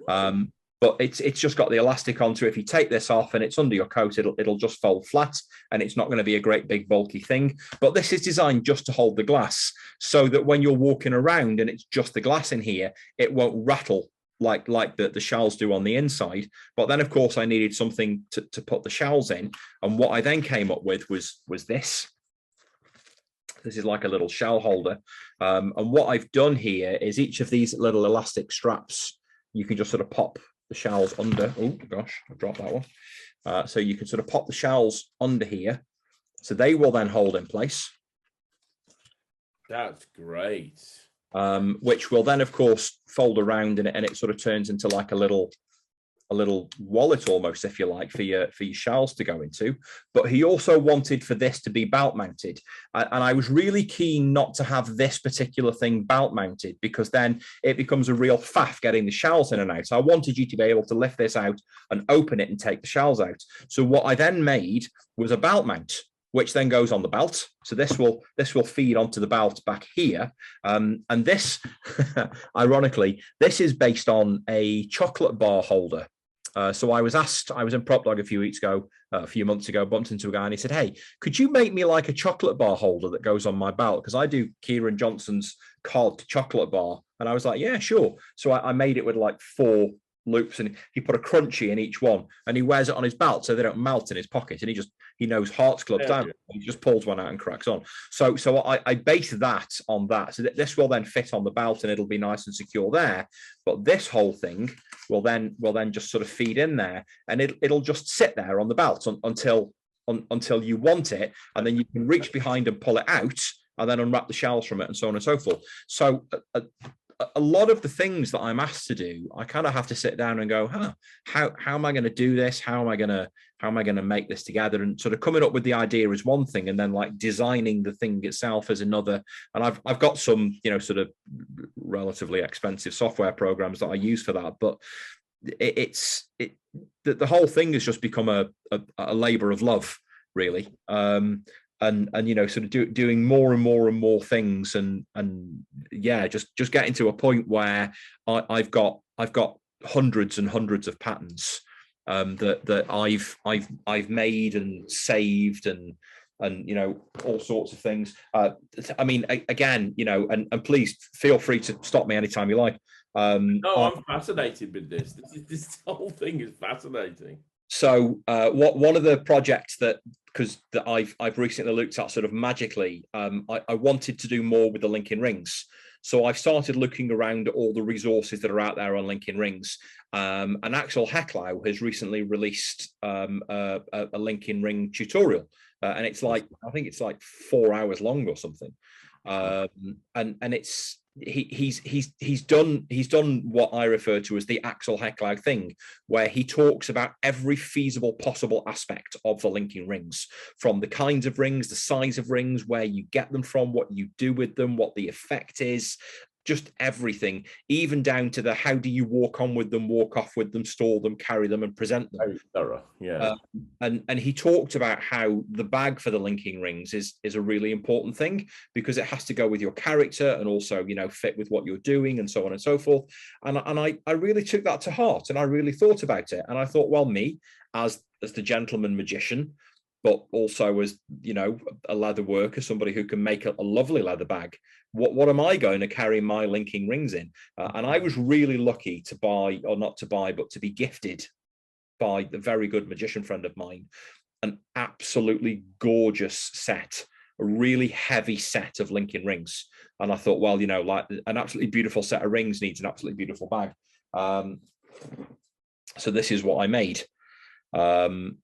But it's just got the elastic onto it. If you take this off and it's under your coat, it'll just fold flat, and it's not going to be a great big bulky thing. But this is designed just to hold the glass, so that when you're walking around and it's just the glass in here, it won't rattle like the shells do on the inside. But then, of course, I needed something to put the shells in. And what I then came up with was this. This is like a little shell holder. And what I've done here is each of these little elastic straps, you can just sort of pop the shells under. Oh gosh, I dropped that one. So you can sort of pop the shells under here. So they will then hold in place. That's great. Which will then, of course, fold around, and it sort of turns into like a little wallet almost, if you like, for your shells to go into. But he also wanted for this to be belt mounted, and I was really keen not to have this particular thing belt mounted, because then it becomes a real faff getting the shells in and out. So I wanted you to be able to lift this out and open it and take the shells out. So what I then made was a belt mount, which then goes on the belt. So this will feed onto the belt back here. And this, ironically, this is based on a chocolate bar holder. So I was in Prop Dog a few months ago, bumped into a guy and he said, hey, could you make me like a chocolate bar holder that goes on my belt? Because I do Kieran Johnson's cod chocolate bar. And I was like, yeah, sure. So I made it with like 4 loops, and he put a crunchy in each one, and he wears it on his belt so they don't melt in his pocket, and he knows Hearts Club's down. Yeah. He just pulls one out and cracks on. So I base that on that. So this will then fit on the belt, and it'll be nice and secure there. But this whole thing will then just sort of feed in there, and it'll just sit there on the belt until you want it, and then you can reach behind and pull it out, and then unwrap the shells from it, and so on and so forth. So a lot of the things that I'm asked to do, I kind of have to sit down and go, how am I going to do this? How am I going to make this together? And sort of coming up with the idea is one thing, and then like designing the thing itself is another. And I've got some, sort of relatively expensive software programs that I use for that, but the whole thing has just become a labor of love, really. And sort of doing more and more and more things, and yeah, just getting to a point where I've got hundreds and hundreds of patterns that I've made and saved, and all sorts of things. I mean, again, and please feel free to stop me anytime you like. No, I'm fascinated with this. This whole thing is fascinating. So one of the projects that I've recently looked at sort of magically, I wanted to do more with the linking rings. So I've started looking around at all the resources that are out there on linking rings. And Axel Hecklau has recently released a linking ring tutorial. And it's like, I think it's like 4 hours long or something. And it's, he's done what I refer to as the Axel Hecklau thing, where he talks about every feasible possible aspect of the linking rings, from the kinds of rings, the size of rings, where you get them from, what you do with them, what the effect is, just everything, even down to the how do you walk on with them, walk off with them, store them, carry them, and present them. Very thorough, yeah. And he talked about how the bag for the linking rings is a really important thing, because it has to go with your character and also fit with what you're doing, and so on and so forth. And I really took that to heart, and I really thought about it, and I thought, well, me as the gentleman magician, but also as a leather worker, somebody who can make a lovely leather bag, what am I going to carry my linking rings in? And I was really lucky to buy, or not to buy, but to be gifted by the very good magician friend of mine, an absolutely gorgeous set, a really heavy set of linking rings. And I thought, well, like an absolutely beautiful set of rings needs an absolutely beautiful bag. So this is what I made. And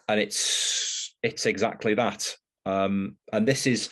it's exactly that. And this is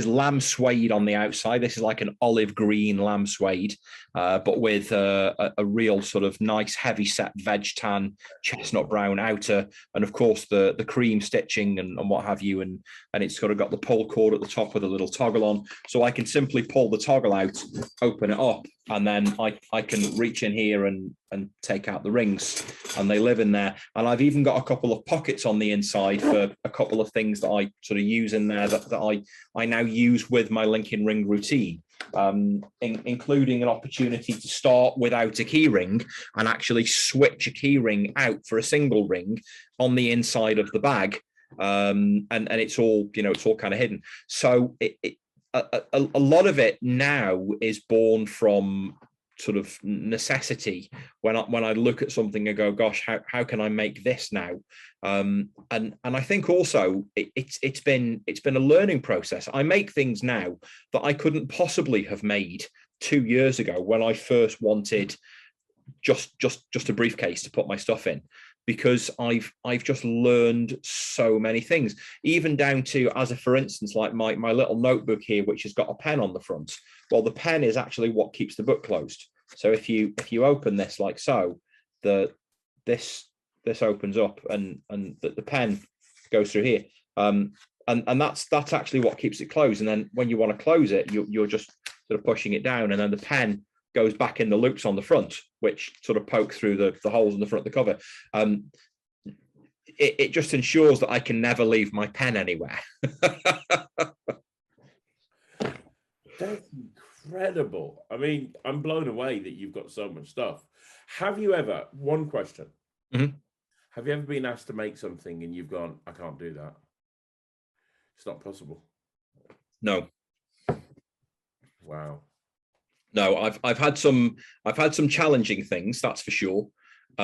lamb suede on the outside. This is like an olive green lamb suede, but with a real sort of nice heavy set veg tan chestnut brown outer, and of course the cream stitching and what have you, and it's got the pull cord at the top with a little toggle on, so I can simply pull the toggle out, open it up, and then I can reach in here and take out the rings, and they live in there. And I've even got a couple of pockets on the inside for a couple of things that I sort of use in there that I now use with my linking ring routine, including an opportunity to start without a key ring and actually switch a key ring out for a single ring on the inside of the bag. And it's all, it's all kind of hidden. So a lot of it now is born from sort of necessity. When I look at something and go, gosh, how can I make this now? And I think also it's been a learning process. I make things now that I couldn't possibly have made 2 years ago, when I first wanted just a briefcase to put my stuff in, because I've just learned so many things, even down to, as a for instance, like my little notebook here, which has got a pen on the front. Well, the pen is actually what keeps the book closed. So if you open this like so, this opens up, and the pen goes through here, and that's actually what keeps it closed. And then when you want to close it, you're just sort of pushing it down, and then the pen goes back in the loops on the front, which sort of poke through the holes in the front of the cover. It just ensures that I can never leave my pen anywhere. That's incredible. I mean, I'm blown away that you've got so much stuff. Have you ever, one question, have you ever been asked to make something and you've gone, I can't do that? It's not possible. No. Wow. No, I've had some challenging things, that's for sure. So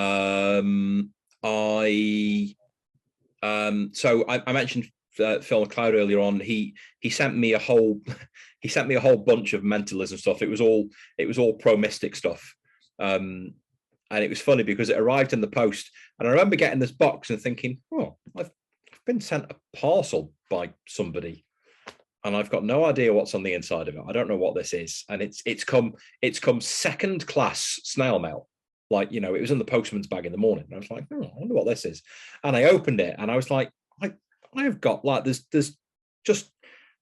I mentioned Phil McLeod earlier on. He sent me a whole bunch of mentalism stuff. It was all pro mystic stuff, and it was funny because it arrived in the post, and I remember getting this box and thinking, oh, I've been sent a parcel by somebody. and I've got no idea what's on the inside of it. I don't know what this is, and it's come second class snail mail. Like, you know, it was in the postman's bag in the morning. And I was like, oh, I wonder what this is. And I opened it, and I was like, I've got like there's just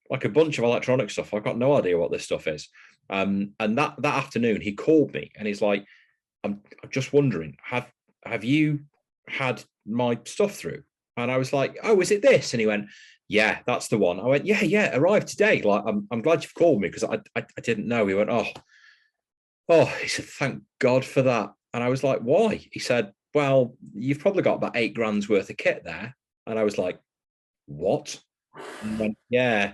like a bunch of electronic stuff. I've got no idea what this stuff is. And that afternoon he called me, and he's like, I'm just wondering, have you had my stuff through? And I was like, oh, is it this? And he went, yeah, that's the one. I went, yeah, arrived today. Like, I'm glad you've called me, because I didn't know. He went, oh, he said, thank God for that. And I was like, why? He said, well, you've probably got about 8 grand's worth of kit there. And I was like, what? And he went, yeah.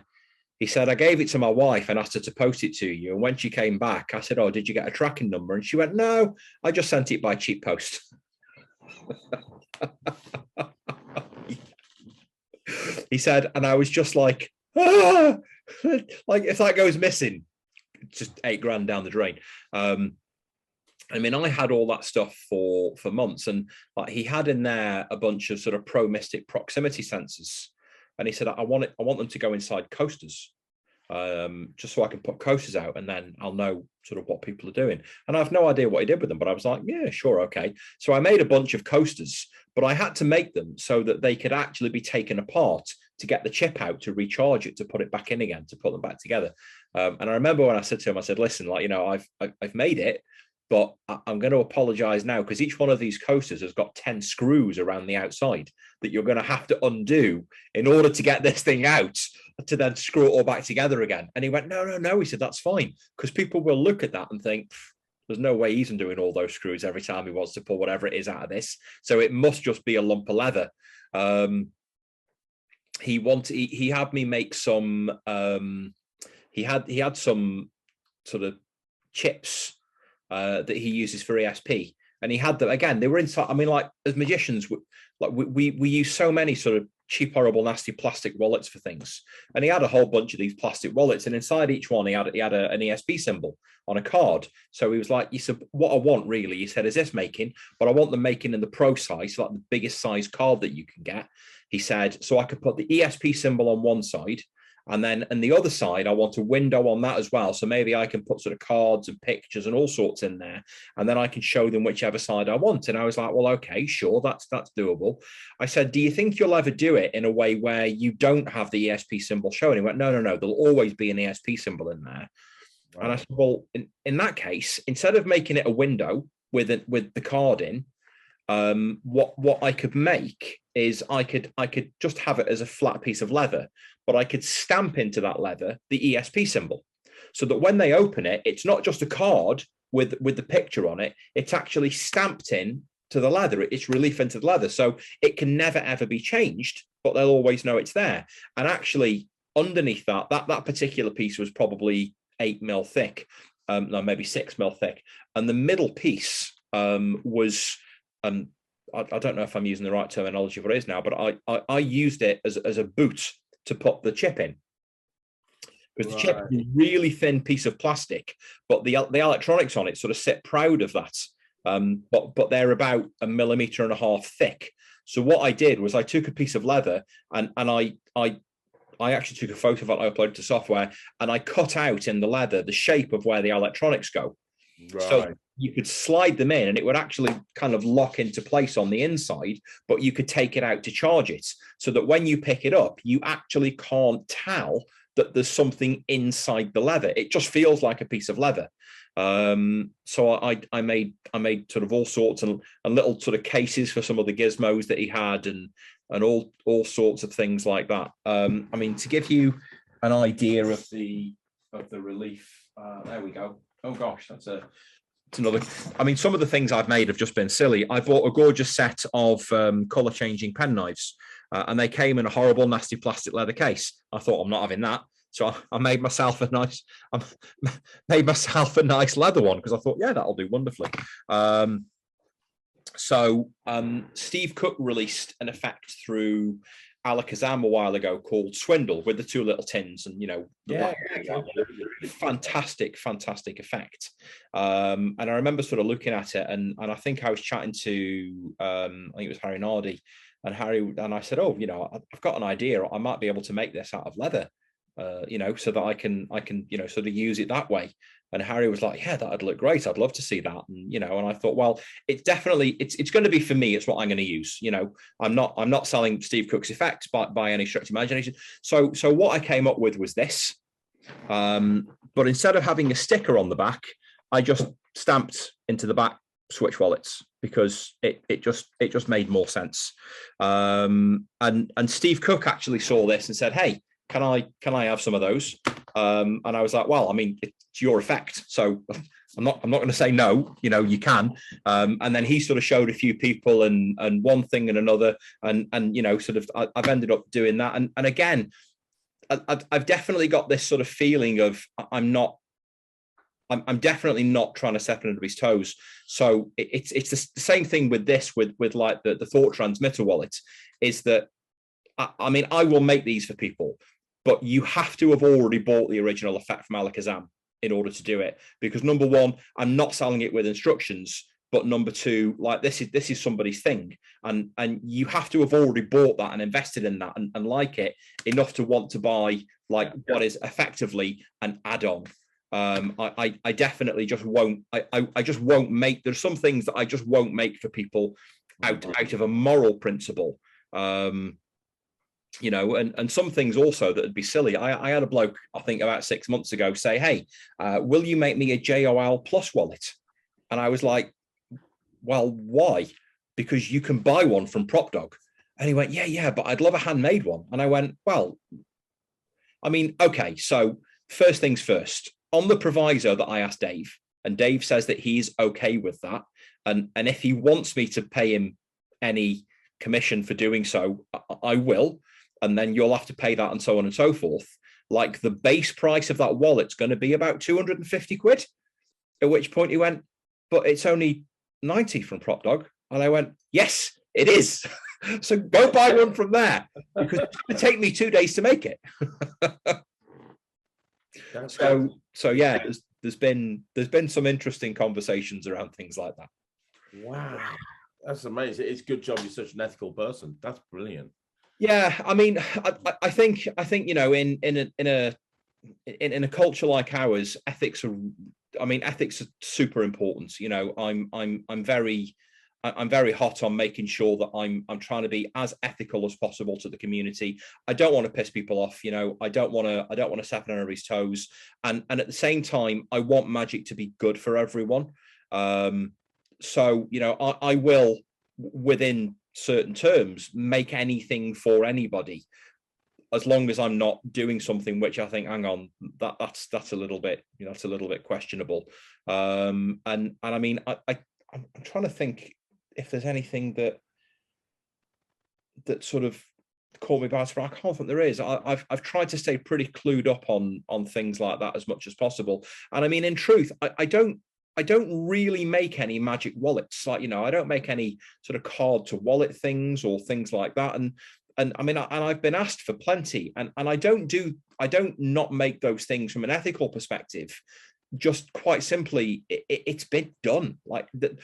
He said, I gave it to my wife and asked her to post it to you. And when she came back, I said, oh, did you get a tracking number? And she went, no, I just sent it by cheap post. He said, and I was just like, ah! Like, if that goes missing, just 8 grand down the drain. I mean, I had all that stuff for months, and like, he had in there a bunch of sort of Pro Mystic proximity sensors, and he said, I want them to go inside coasters, just so I can put coasters out, and then I'll know sort of what people are doing. And I have no idea what he did with them, but I was like, yeah, sure, okay. So I made a bunch of coasters, but I had to make them so that they could actually be taken apart to get the chip out, to recharge it, to put it back in again, to put them back together. And I remember when I said to him, I said, listen, like, you know, I've made it, but I'm going to apologize now, because each one of these coasters has got 10 screws around the outside that you're going to have to undo in order to get this thing out, to then screw it all back together again. And he went, no. He said, that's fine, because people will look at that and think, there's no way he's undoing all those screws every time he wants to pull whatever it is out of this. So it must just be a lump of leather. He had me make some, he had some sort of chips that he uses for ESP, and he had them again. They were inside. I mean, like, as magicians, like we use so many sort of cheap, horrible, nasty plastic wallets for things, and he had a whole bunch of these plastic wallets, and inside each one he had an ESP symbol on a card. So he was like, he said, what I want really, he said, is this making, but I want them making in the pro size, so like the biggest size card that you can get. He said, so I could put the ESP symbol on one side, and then on the other side, I want a window on that as well. So maybe I can put sort of cards and pictures and all sorts in there, and then I can show them whichever side I want. And I was like, well, okay, sure, that's doable. I said, do you think you'll ever do it in a way where you don't have the ESP symbol showing? He went, no, there'll always be an ESP symbol in there. Right. And I said, well, in that case, instead of making it a window with the card in, what I could make is I could just have it as a flat piece of leather, but I could stamp into that leather the ESP symbol, so that when they open it, it's not just a card with the picture on it, it's actually stamped in to the leather, it's relief into the leather, so it can never ever be changed, but they'll always know it's there. And actually underneath that particular piece was probably 8 mil thick, no, maybe 6 mil thick, and the middle piece was I don't know if I'm using the right terminology for it is now, but I used it as a boot to put the chip in, because the chip is a really thin piece of plastic, but the electronics on it sort of sit proud of that. But they're about 1.5 millimeters thick. So what I did was I took a piece of leather and I actually took a photo of it, I uploaded to software, and I cut out in the leather the shape of where the electronics go. Right. So you could slide them in and it would actually kind of lock into place on the inside, but you could take it out to charge it, so that when you pick it up, you actually can't tell that there's something inside the leather. It just feels like a piece of leather. So I made sort of all sorts and little sort of cases for some of the gizmos that he had, and all sorts of things like that. I mean, to give you an idea of the relief, there we go. Oh gosh, that's another. I mean, some of the things I've made have just been silly. I bought a gorgeous set of color changing pen knives, and they came in a horrible, nasty plastic leather case. I thought, I'm not having that, so I made myself a nice leather one, because I thought, yeah, that'll do wonderfully. So Steve Cook released an effect through Alakazam a while ago called Swindle, with the 2 little tins, and fantastic effect. And I remember sort of looking at it, and I think I was chatting to I think it was Harry Nardi, and I said, oh, I've got an idea, I might be able to make this out of leather. you know, so that I can, you know, sort of use it that way. And Harry was like, yeah, that'd look great. I'd love to see that. And, you know, and I thought, well, it's definitely, it's going to be for me. It's what I'm going to use. You know, I'm not selling Steve Cook's effects by any stretch of imagination. So what I came up with was this. But instead of having a sticker on the back, I just stamped into the back Switch wallets because it just made more sense. And Steve Cook actually saw this and said, hey, can I have some of those? And I was like, well, I mean, it's your effect, so I'm not going to say no. You know, you can. And then he sort of showed a few people, and one thing and another, and you know, sort of, I've ended up doing that. And again, I've definitely got this sort of feeling of I'm definitely not trying to step on anybody's toes. So it's the same thing with this, with like the Thought Transmitter wallet, is that I mean, I will make these for people, but you have to have already bought the original effect from Alakazam in order to do it. Because number one, I'm not selling it with instructions, but number two, like this is somebody's thing, and you have to have already bought that and invested in that and like it enough to want to buy like what is effectively an add-on. I definitely just won't. I just won't make. There's some things that I just won't make for people out of a moral principle. You know, and some things also that would be silly. I had a bloke, I think about 6 months ago, say, hey, will you make me a JOL Plus wallet? And I was like, well, why? Because you can buy one from PropDog. And he went, yeah, but I'd love a handmade one. And I went, well, I mean, okay, so first things first, on the proviso that I asked Dave, and Dave says that he's okay with that. And if he wants me to pay him any commission for doing so, I will. And then you'll have to pay that and so on and so forth. Like the base price of that wallet's going to be about 250 quid. At which point he went, but it's only 90 from PropDog. And I went, yes, it is. So go buy one from there, because it's going to take me 2 days to make it. So yeah, there's been some interesting conversations around things like that. Wow, that's amazing. It's a good job you're such an ethical person. That's brilliant. Yeah, I mean, I think you know, in a culture like ours, ethics are super important. You know, I'm very hot on making sure that I'm trying to be as ethical as possible to the community. I don't want to piss people off. You know, I don't want to step on anybody's toes. And at the same time, I want Magic to be good for everyone. So you know, I will, within certain terms, make anything for anybody, as long as I'm not doing something which I think, hang on, that's a little bit, you know, it's a little bit questionable. And I mean, I'm trying to think if there's anything that sort of caught me by surprise. I can't think there is. I've tried to stay pretty clued up on things like that as much as possible. And I mean, in truth, I don't really make any Magic wallets. Like, you know, I don't make any sort of card to wallet things or things like that. And I mean, I've been asked for plenty, and I don't not make those things from an ethical perspective. Just quite simply, it's been done. Like that.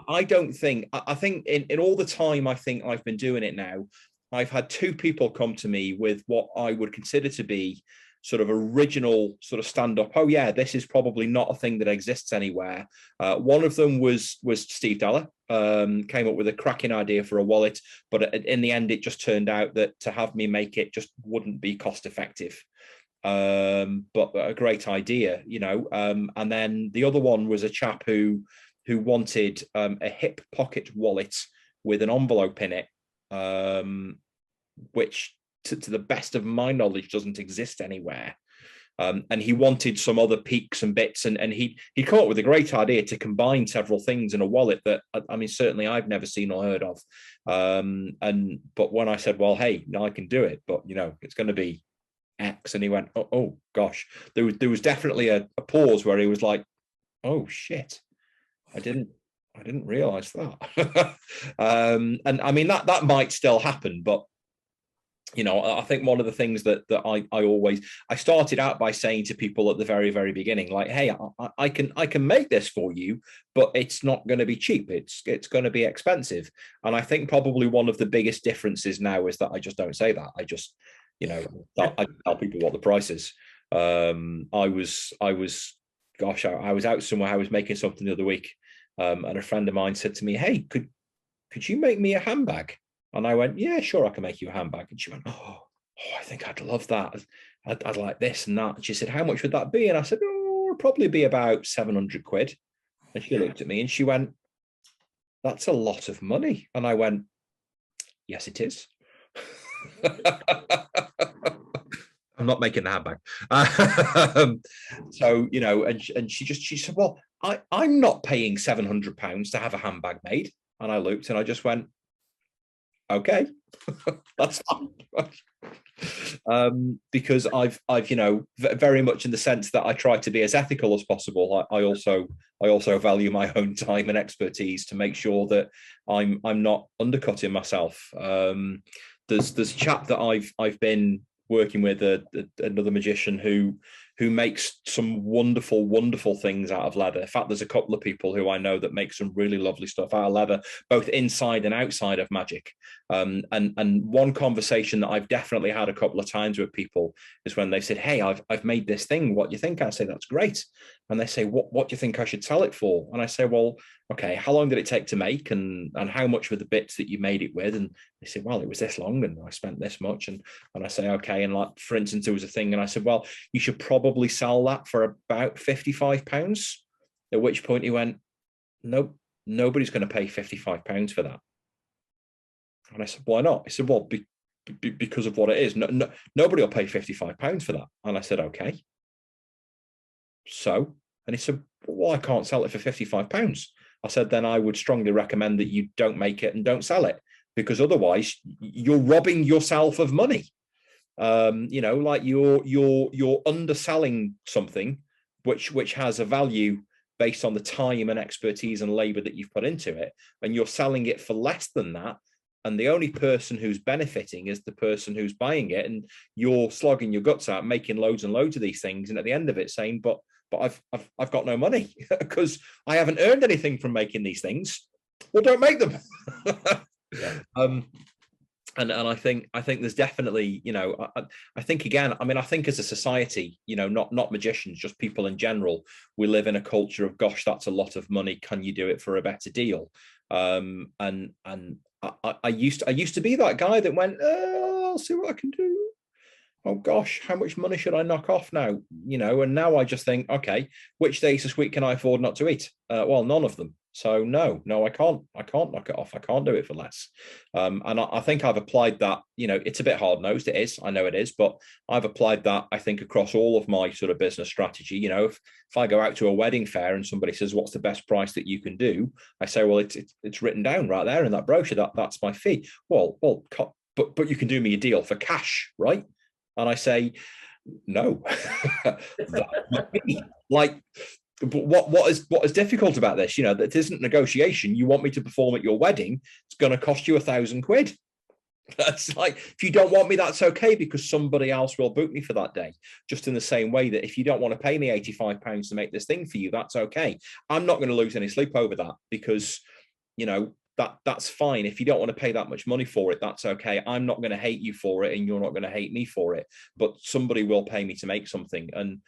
I think in all the time I think I've been doing it now, I've had 2 people come to me with what I would consider to be sort of original sort of stand up. Oh yeah, this is probably not a thing that exists anywhere. One of them was Steve Dalla, came up with a cracking idea for a wallet, but in the end, it just turned out that to have me make it just wouldn't be cost effective. But a great idea, you know. And then the other one was a chap who wanted a hip pocket wallet with an envelope in it, which to the best of my knowledge doesn't exist anywhere. And he wanted some other peaks and bits, and he came up with a great idea to combine several things in a wallet that, I mean, certainly I've never seen or heard of. But when I said, well, hey, no, I can do it, but you know, it's going to be X, and he went, oh gosh, there was definitely a pause where he was like, oh shit, I didn't realize that. And I mean, that might still happen, but you know, I think one of the things that I started out by saying to people at the very, very beginning, like, hey, I can make this for you, but it's not going to be cheap. It's going to be expensive. And I think probably one of the biggest differences now is that I just don't say that. you know, I tell people what the price is. Gosh, I was out somewhere. I was making something the other week, and a friend of mine said to me, "Hey, could you make me a handbag?" And I went, "Yeah, sure, I can make you a handbag." And she went, "Oh, I think I'd love that. I'd like this and that." And she said, "How much would that be?" And I said, "Oh, it'll probably be about 700 quid." And she looked at me and she went, "That's a lot of money." And I went, "Yes, it is." I'm not making the handbag. So, you know, and she said, "Well, I'm not paying £700 to have a handbag made." And I looked and I just went, "Okay, that's fine." Because I've you know, very much in the sense that I try to be as ethical as possible. I also value my own time and expertise to make sure that I'm not undercutting myself. There's a chap that I've been working with, another magician who makes some wonderful things out of leather. In fact, there's a couple of people who I know that make some really lovely stuff out of leather, both inside and outside of magic. And one conversation that I've definitely had a couple of times with people is when they said, "Hey, I've made this thing. What do you think?" I say, "That's great." And they say, "What do you think I should sell it for?" And I say, "Well, okay, how long did it take to make, and how much were the bits that you made it with?" And they say, "Well, it was this long and I spent this much." And I say, "Okay." And like, for instance, there was a thing and I said, "Well, you should probably sell that for about £55. At which point he went, "Nope, nobody's going to pay £55 for that." And I said, "Why not?" He said, "Well, because of what it is. Nobody will pay £55 for that." And I said, "Okay. So," and he said, "Well, I can't sell it for £55. I said, "Then I would strongly recommend that you don't make it and don't sell it, because otherwise you're robbing yourself of money. You know, like you're underselling something which has a value based on the time and expertise and labor that you've put into it, and you're selling it for less than that. And the only person who's benefiting is the person who's buying it. And you're slogging your guts out, making loads and loads of these things, and at the end of it saying, but I've got no money because I haven't earned anything from making these things." Well, don't make them. Yeah. And I think there's definitely, you know, I think again, I mean, I think as a society, you know, not magicians, just people in general, we live in a culture of, gosh, that's a lot of money. Can you do it for a better deal? And I used to be that guy that went, "Oh, I'll see what I can do. Oh gosh, how much money should I knock off now?" You know, and now I just think, okay, which days this week can I afford not to eat? Well, none of them. So no, I can't knock it off. I can't do it for less. And I think I've applied that, you know, it's a bit hard nosed. It is, I know it is, but I've applied that, I think, across all of my sort of business strategy. You know, if I go out to a wedding fair and somebody says, "What's the best price that you can do?" I say, "Well, it's written down right there in that brochure. That's my fee." Well, but you can do me a deal for cash, right? And I say, "No." Like, but what is difficult about this? You know, that isn't negotiation. You want me to perform at your wedding? It's going to cost you £1,000. That's like, if you don't want me, that's okay, because somebody else will book me for that day. Just in the same way that if you don't want to pay me £85 to make this thing for you, that's okay. I'm not going to lose any sleep over that, because, you know, that's fine. If you don't want to pay that much money for it, that's okay. I'm not going to hate you for it, and you're not going to hate me for it. But somebody will pay me to make something, and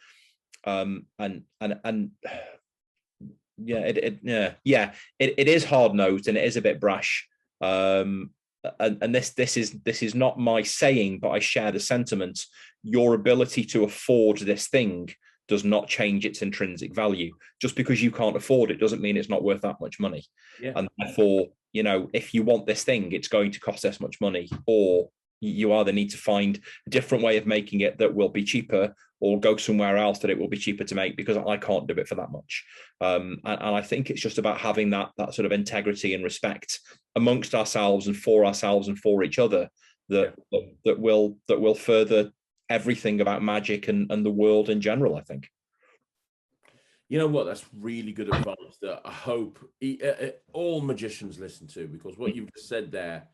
yeah, it is hard nosed and it is a bit brash. And this is not my saying, but I share the sentiment. Your ability to afford this thing does not change its intrinsic value. Just because you can't afford it doesn't mean it's not worth that much money. Yeah. And therefore, you know, if you want this thing, it's going to cost this much money, or you either need to find a different way of making it that will be cheaper, or go somewhere else that it will be cheaper to make, because I can't do it for that much. And I think it's just about having that sort of integrity and respect amongst ourselves and for each other that will further everything about magic and the world in general, I think. You know what? That's really good advice that I hope all magicians listen to, because what you've just said there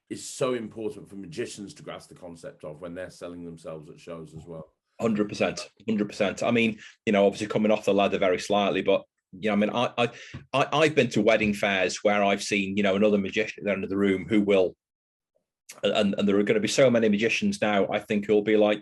is so important for magicians to grasp the concept of when they're selling themselves at shows as well. 100%. I mean, you know, obviously coming off the ladder very slightly, but you know, I mean, I've been to wedding fairs where I've seen, you know, another magician there in the room who will and there are going to be so many magicians now, I think, who'll be like,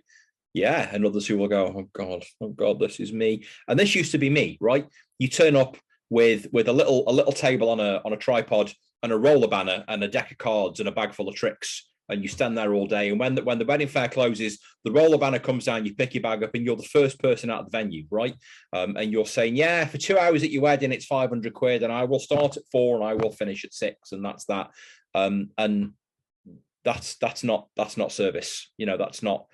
yeah, and others who will go, oh God, this is me. And this used to be me, right? You turn up with a little table on a tripod and a roller banner and a deck of cards and a bag full of tricks, and you stand there all day. And when the wedding fair closes, the roller banner comes down, you pick your bag up, and you're the first person out of the venue, right? And you're saying, yeah, for 2 hours at your wedding, it's 500 quid, and I will start at 4 and I will finish at 6, and that's that. And that's not service. You know, that's not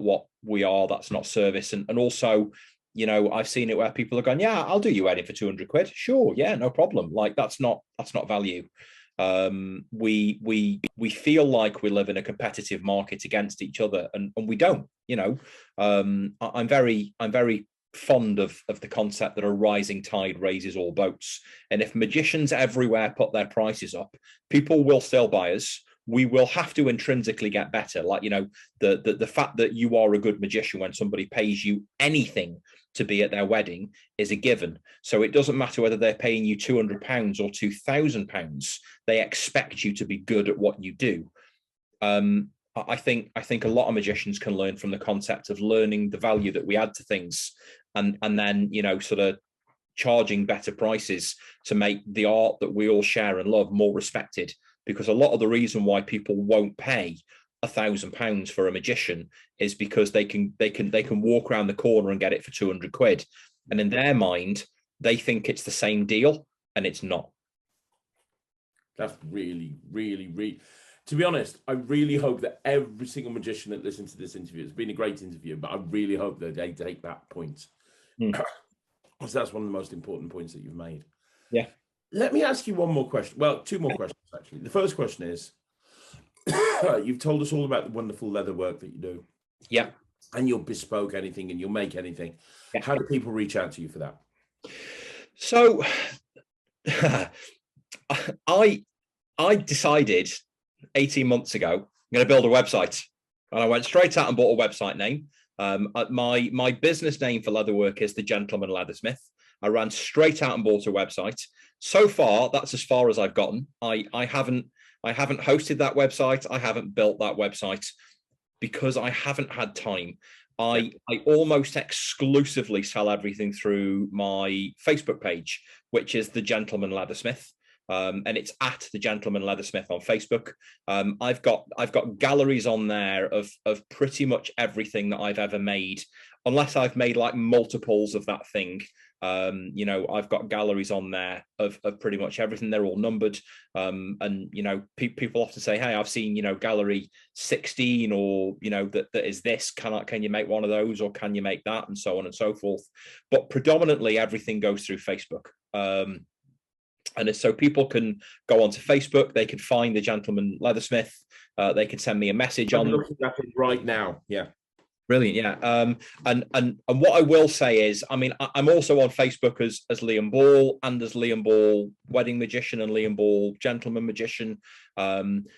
what we are. That's not service. And also, you know, I've seen it where people are going, yeah, I'll do your wedding for 200 quid. Sure. Yeah, no problem. Like that's not value. We feel like we live in a competitive market against each other, and we don't, you know. I'm very fond of the concept that a rising tide raises all boats. And if magicians everywhere put their prices up, people will still buy us. We will have to intrinsically get better. Like, you know, the fact that you are a good magician when somebody pays you anything to be at their wedding is a given. So it doesn't matter whether they're paying you £200 or £2,000. They expect you to be good at what you do. I think a lot of magicians can learn from the concept of learning the value that we add to things, and then, you know, sort of charging better prices to make the art that we all share and love more respected. Because a lot of the reason why people won't pay £1,000 for a magician is because they can walk around the corner and get it for 200 quid, and in their mind they think it's the same deal, and it's not. That's really, to be honest, I really hope that every single magician that listens to this interview, it's been a great interview, but I really hope that they take that point. Because that's one of the most important points that you've made. Yeah. Let me ask you one more question. Well, two more questions, actually. The first question is, you've told us all about the wonderful leather work that you do. Yeah. And you'll bespoke anything and you'll make anything. Yeah. How do people reach out to you for that? So I decided 18 months ago, I'm going to build a website. And I went straight out and bought a website name. My business name for Leatherwork is The Gentleman Leathersmith. I ran straight out and bought a website. So far, that's as far as I've gotten. I haven't hosted that website. I haven't built that website because I haven't had time. I almost exclusively sell everything through my Facebook page, which is The Gentleman Leathersmith. And it's at The Gentleman Leathersmith on Facebook. I've got galleries on there of pretty much everything that I've ever made, unless I've made like multiples of that thing. You know, I've got galleries on there of pretty much everything. They're all numbered. And, you know, people often say, hey, I've seen, you know, gallery 16, or, you know, that is this, can you make one of those, or can you make that, and so on and so forth. But predominantly everything goes through Facebook. And so people can go onto Facebook, they can find The Gentleman Leathersmith, they can send me a message on. I'm looking at it right now. Yeah. Brilliant, yeah. And what I will say is, I mean, I'm also on Facebook as Liam Ball, and as Liam Ball Wedding Magician and Liam Ball Gentleman Magician. And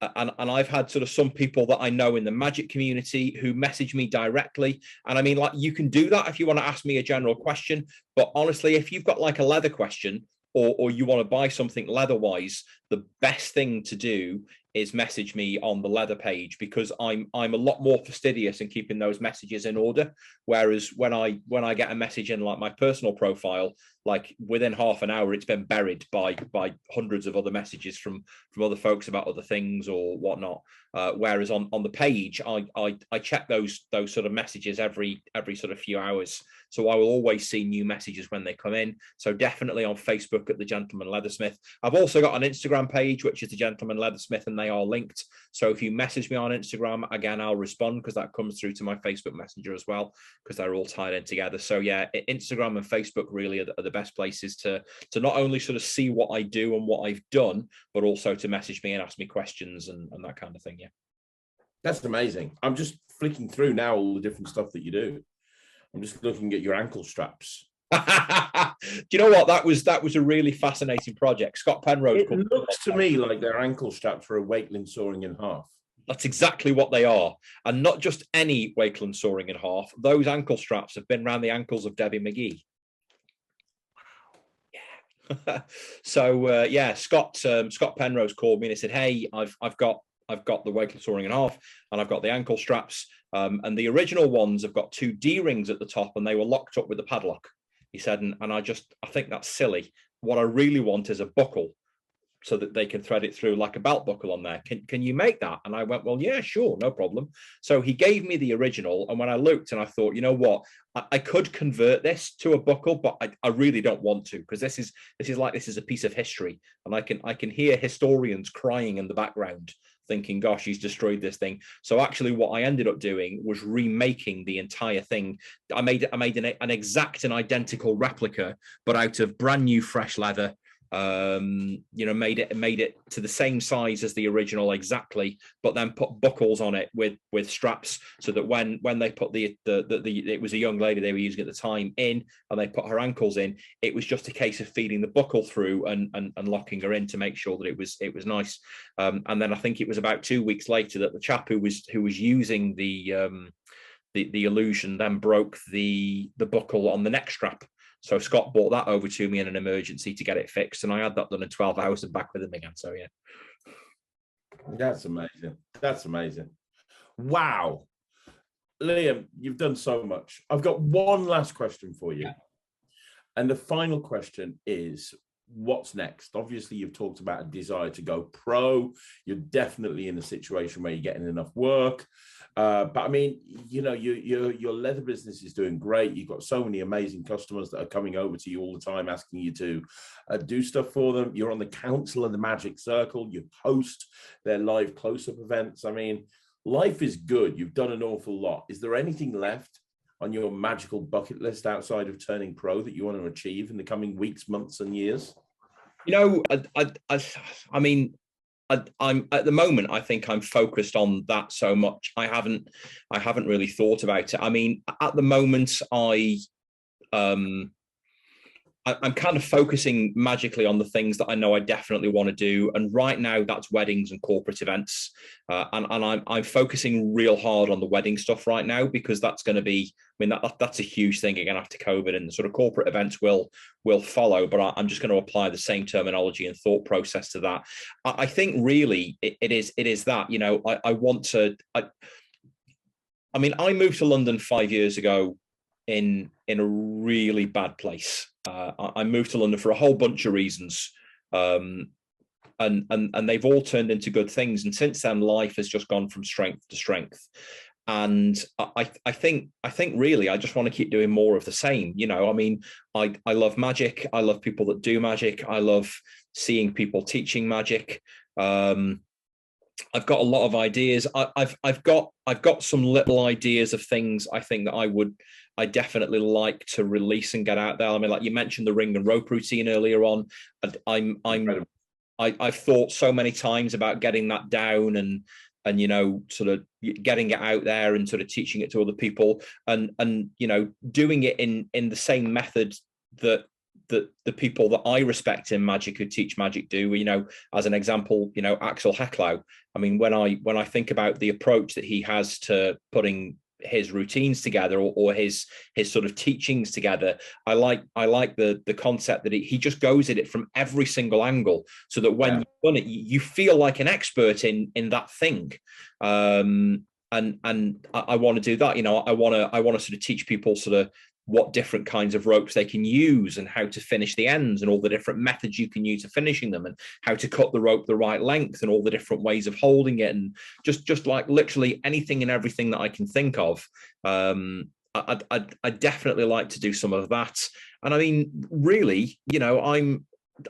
I've had sort of some people that I know in the magic community who message me directly. And I mean, like, you can do that if you want to ask me a general question. But honestly, if you've got like a leather question, or you want to buy something leather-wise, the best thing to do is message me on the leather page, because I'm a lot more fastidious in keeping those messages in order. Whereas when I get a message in like my personal profile, like within half an hour, it's been buried by hundreds of other messages from other folks about other things or whatnot. Whereas on the page, I check those sort of messages every sort of few hours. So I will always see new messages when they come in. So definitely on Facebook at The Gentleman Leathersmith. I've also got an Instagram page, which is The Gentleman Leathersmith, and they are linked. So if you message me on Instagram, again, I'll respond, because that comes through to my Facebook Messenger as well, because they're all tied in together. So yeah, Instagram and Facebook really are the best places to not only sort of see what I do and what I've done, but also to message me and ask me questions and that kind of thing. Yeah. That's amazing. I'm just flicking through now all the different stuff that you do. I'm just looking at your ankle straps. Do you know what? That was a really fascinating project. Scott Penrose. It looks to me like they're ankle straps for a Wakeland sawing in half. That's exactly what they are. And not just any Wakeland sawing in half. Those ankle straps have been around the ankles of Debbie McGee. So yeah, Scott Penrose called me and he said, "Hey, I've got the weightless soaring and half, and I've got the ankle straps, and the original ones have got 2 D rings at the top, and they were locked up with a padlock." He said, and I think that's silly. What I really want is a buckle, so that they can thread it through like a belt buckle on there. Can you make that? And I went, well, yeah, sure, no problem. So he gave me the original. And when I looked and I thought, you know what, I could convert this to a buckle, but I really don't want to, because this is a piece of history. And I can hear historians crying in the background thinking, gosh, he's destroyed this thing. So actually what I ended up doing was remaking the entire thing. I made an exact and identical replica, but out of brand new fresh leather. Made it to the same size as the original exactly, but then put buckles on it with straps, so that when they put the it was a young lady they were using at the time in, and they put her ankles in, it was just a case of feeding the buckle through and locking her in to make sure that it was nice. And then I think it was about 2 weeks later that the chap who was using the illusion then broke the buckle on the neck strap. So Scott brought that over to me in an emergency to get it fixed, and I had that done in 12 hours and back with him again. So yeah, that's amazing. That's amazing. Wow, Liam, you've done so much. I've got one last question for you, and the final question is, what's next? Obviously, you've talked about a desire to go pro. You're definitely in a situation where you're getting enough work. But I mean, your leather business is doing great. You've got so many amazing customers that are coming over to you all the time, asking you to do stuff for them. You're on the council of the Magic Circle. You host their live close-up events. I mean, life is good. You've done an awful lot. Is there anything left on your magical bucket list outside of turning pro that you want to achieve in the coming weeks, months, and years? I'm at the moment, I think I'm focused on that so much. I haven't really thought about it. I mean, at the moment, I'm kind of focusing magically on the things that I know I definitely want to do, and right now that's weddings and corporate events, and I'm focusing real hard on the wedding stuff right now, because that's going to be, I mean, that's a huge thing again after COVID, and the sort of corporate events will follow, but I'm just going to apply the same terminology and thought process to that. I think really it is that, you know, I want to. I mean, I moved to London 5 years ago in a really bad place. I moved to London for a whole bunch of reasons, and they've all turned into good things. And since then, life has just gone from strength to strength. And I think really I just want to keep doing more of the same. You know, I mean, I love magic. I love people that do magic. I love seeing people teaching magic. I've got a lot of ideas. I've got some little ideas of things I think that I definitely like to release and get out there. I mean, like you mentioned the ring and rope routine earlier on. I've thought so many times about getting that down and you know, sort of getting it out there and sort of teaching it to other people, and you know, doing it in the same method that the people that I respect in magic who teach magic do. You know, as an example, you know, Axel Hecklau. I mean, when I think about the approach that he has to putting his routines together, or his sort of teachings together, I like the concept that he just goes at it from every single angle, so that when you've done it, you feel like an expert in that thing. And I want to do that. You know, I want to sort of teach people sort of what different kinds of ropes they can use, and how to finish the ends, and all the different methods you can use for finishing them, and how to cut the rope the right length, and all the different ways of holding it, and just like literally anything and everything that I can think of. I definitely like to do some of that. And I mean, really, you know,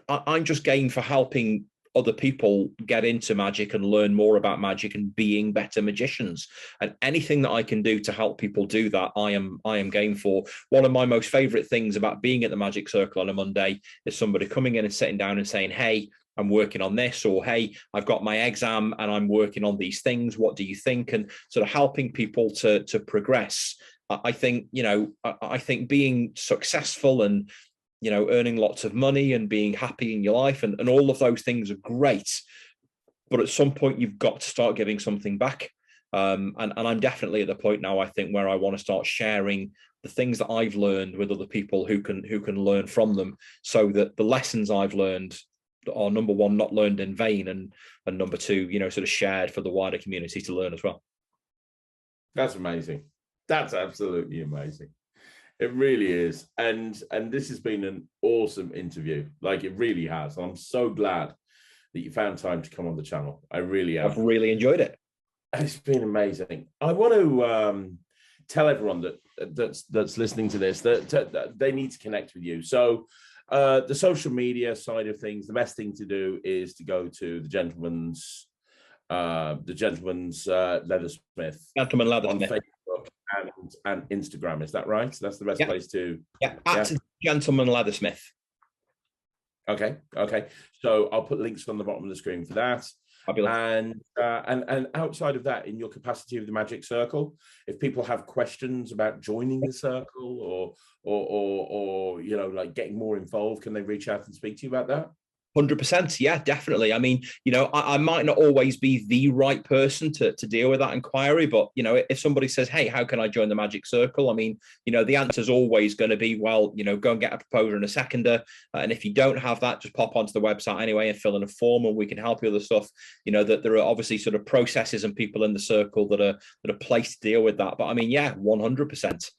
I'm just game for helping other people get into magic and learn more about magic and being better magicians, and anything that I can do to help people do that, I am game for. One of my most favorite things about being at the Magic Circle on a Monday is somebody coming in and sitting down and saying, hey, I'm working on this, or hey, I've got my exam and I'm working on these things, what do you think? And sort of helping people to progress. I think, you know, I think being successful and, you know, earning lots of money and being happy in your life, and all of those things are great. But at some point, you've got to start giving something back. And I'm definitely at the point now, I think, where I want to start sharing the things that I've learned with other people who can learn from them, so that the lessons I've learned are, number one, not learned in vain, and number two, you know, sort of shared for the wider community to learn as well. That's amazing. That's absolutely amazing. It really is. And this has been an awesome interview. Like, it really has. I'm so glad that you found time to come on the channel. I really am. I've really enjoyed it. It's been amazing. I want to tell everyone that's listening to this that they need to connect with you. So the social media side of things, the best thing to do is to go to the gentleman's Leathersmith. Gentleman Leathersmith. On Facebook and Instagram. Is that right? So that's the best place to... Yeah, at Gentleman Leathersmith. Okay. So I'll put links on the bottom of the screen for that. And outside of that, in your capacity of the Magic Circle, if people have questions about joining the circle or you know, like getting more involved, can they reach out and speak to you about that? 100%. Yeah, definitely. I mean, you know, I might not always be the right person to deal with that inquiry, but, you know, if somebody says, hey, how can I join the Magic Circle? I mean, you know, the answer is always going to be, well, you know, go and get a proposer and a seconder. And if you don't have that, just pop onto the website anyway and fill in a form, and we can help you with the stuff. You know, that there are obviously sort of processes and people in the circle that are placed to deal with that. But I mean, yeah, 100%.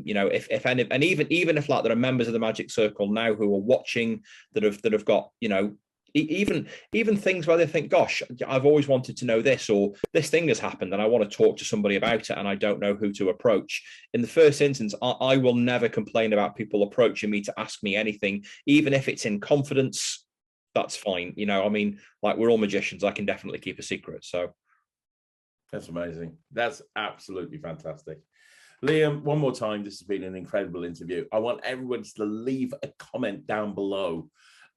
You know, if any, and even if like there are members of the Magic Circle now who are watching that have got, you know, even things where they think, gosh, I've always wanted to know this, or this thing has happened and I want to talk to somebody about it and I don't know who to approach. In the first instance, I will never complain about people approaching me to ask me anything, even if it's in confidence. That's fine. You know, I mean, like, we're all magicians. I can definitely keep a secret. So that's amazing. That's absolutely fantastic. Liam, one more time, this has been an incredible interview. I want everyone to leave a comment down below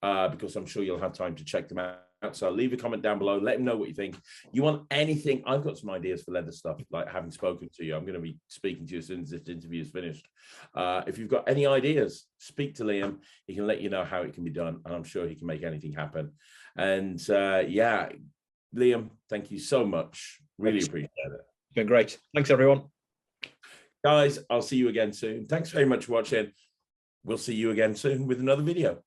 because I'm sure you'll have time to check them out. So leave a comment down below. Let them know what you think. You want anything? I've got some ideas for leather stuff, like having spoken to you. I'm going to be speaking to you as soon as this interview is finished. If you've got any ideas, speak to Liam. He can let you know how it can be done, and I'm sure he can make anything happen. And yeah, Liam, thank you so much. Really appreciate it. It's been great. Thanks, everyone. Guys, I'll see you again soon. Thanks very much for watching. We'll see you again soon with another video.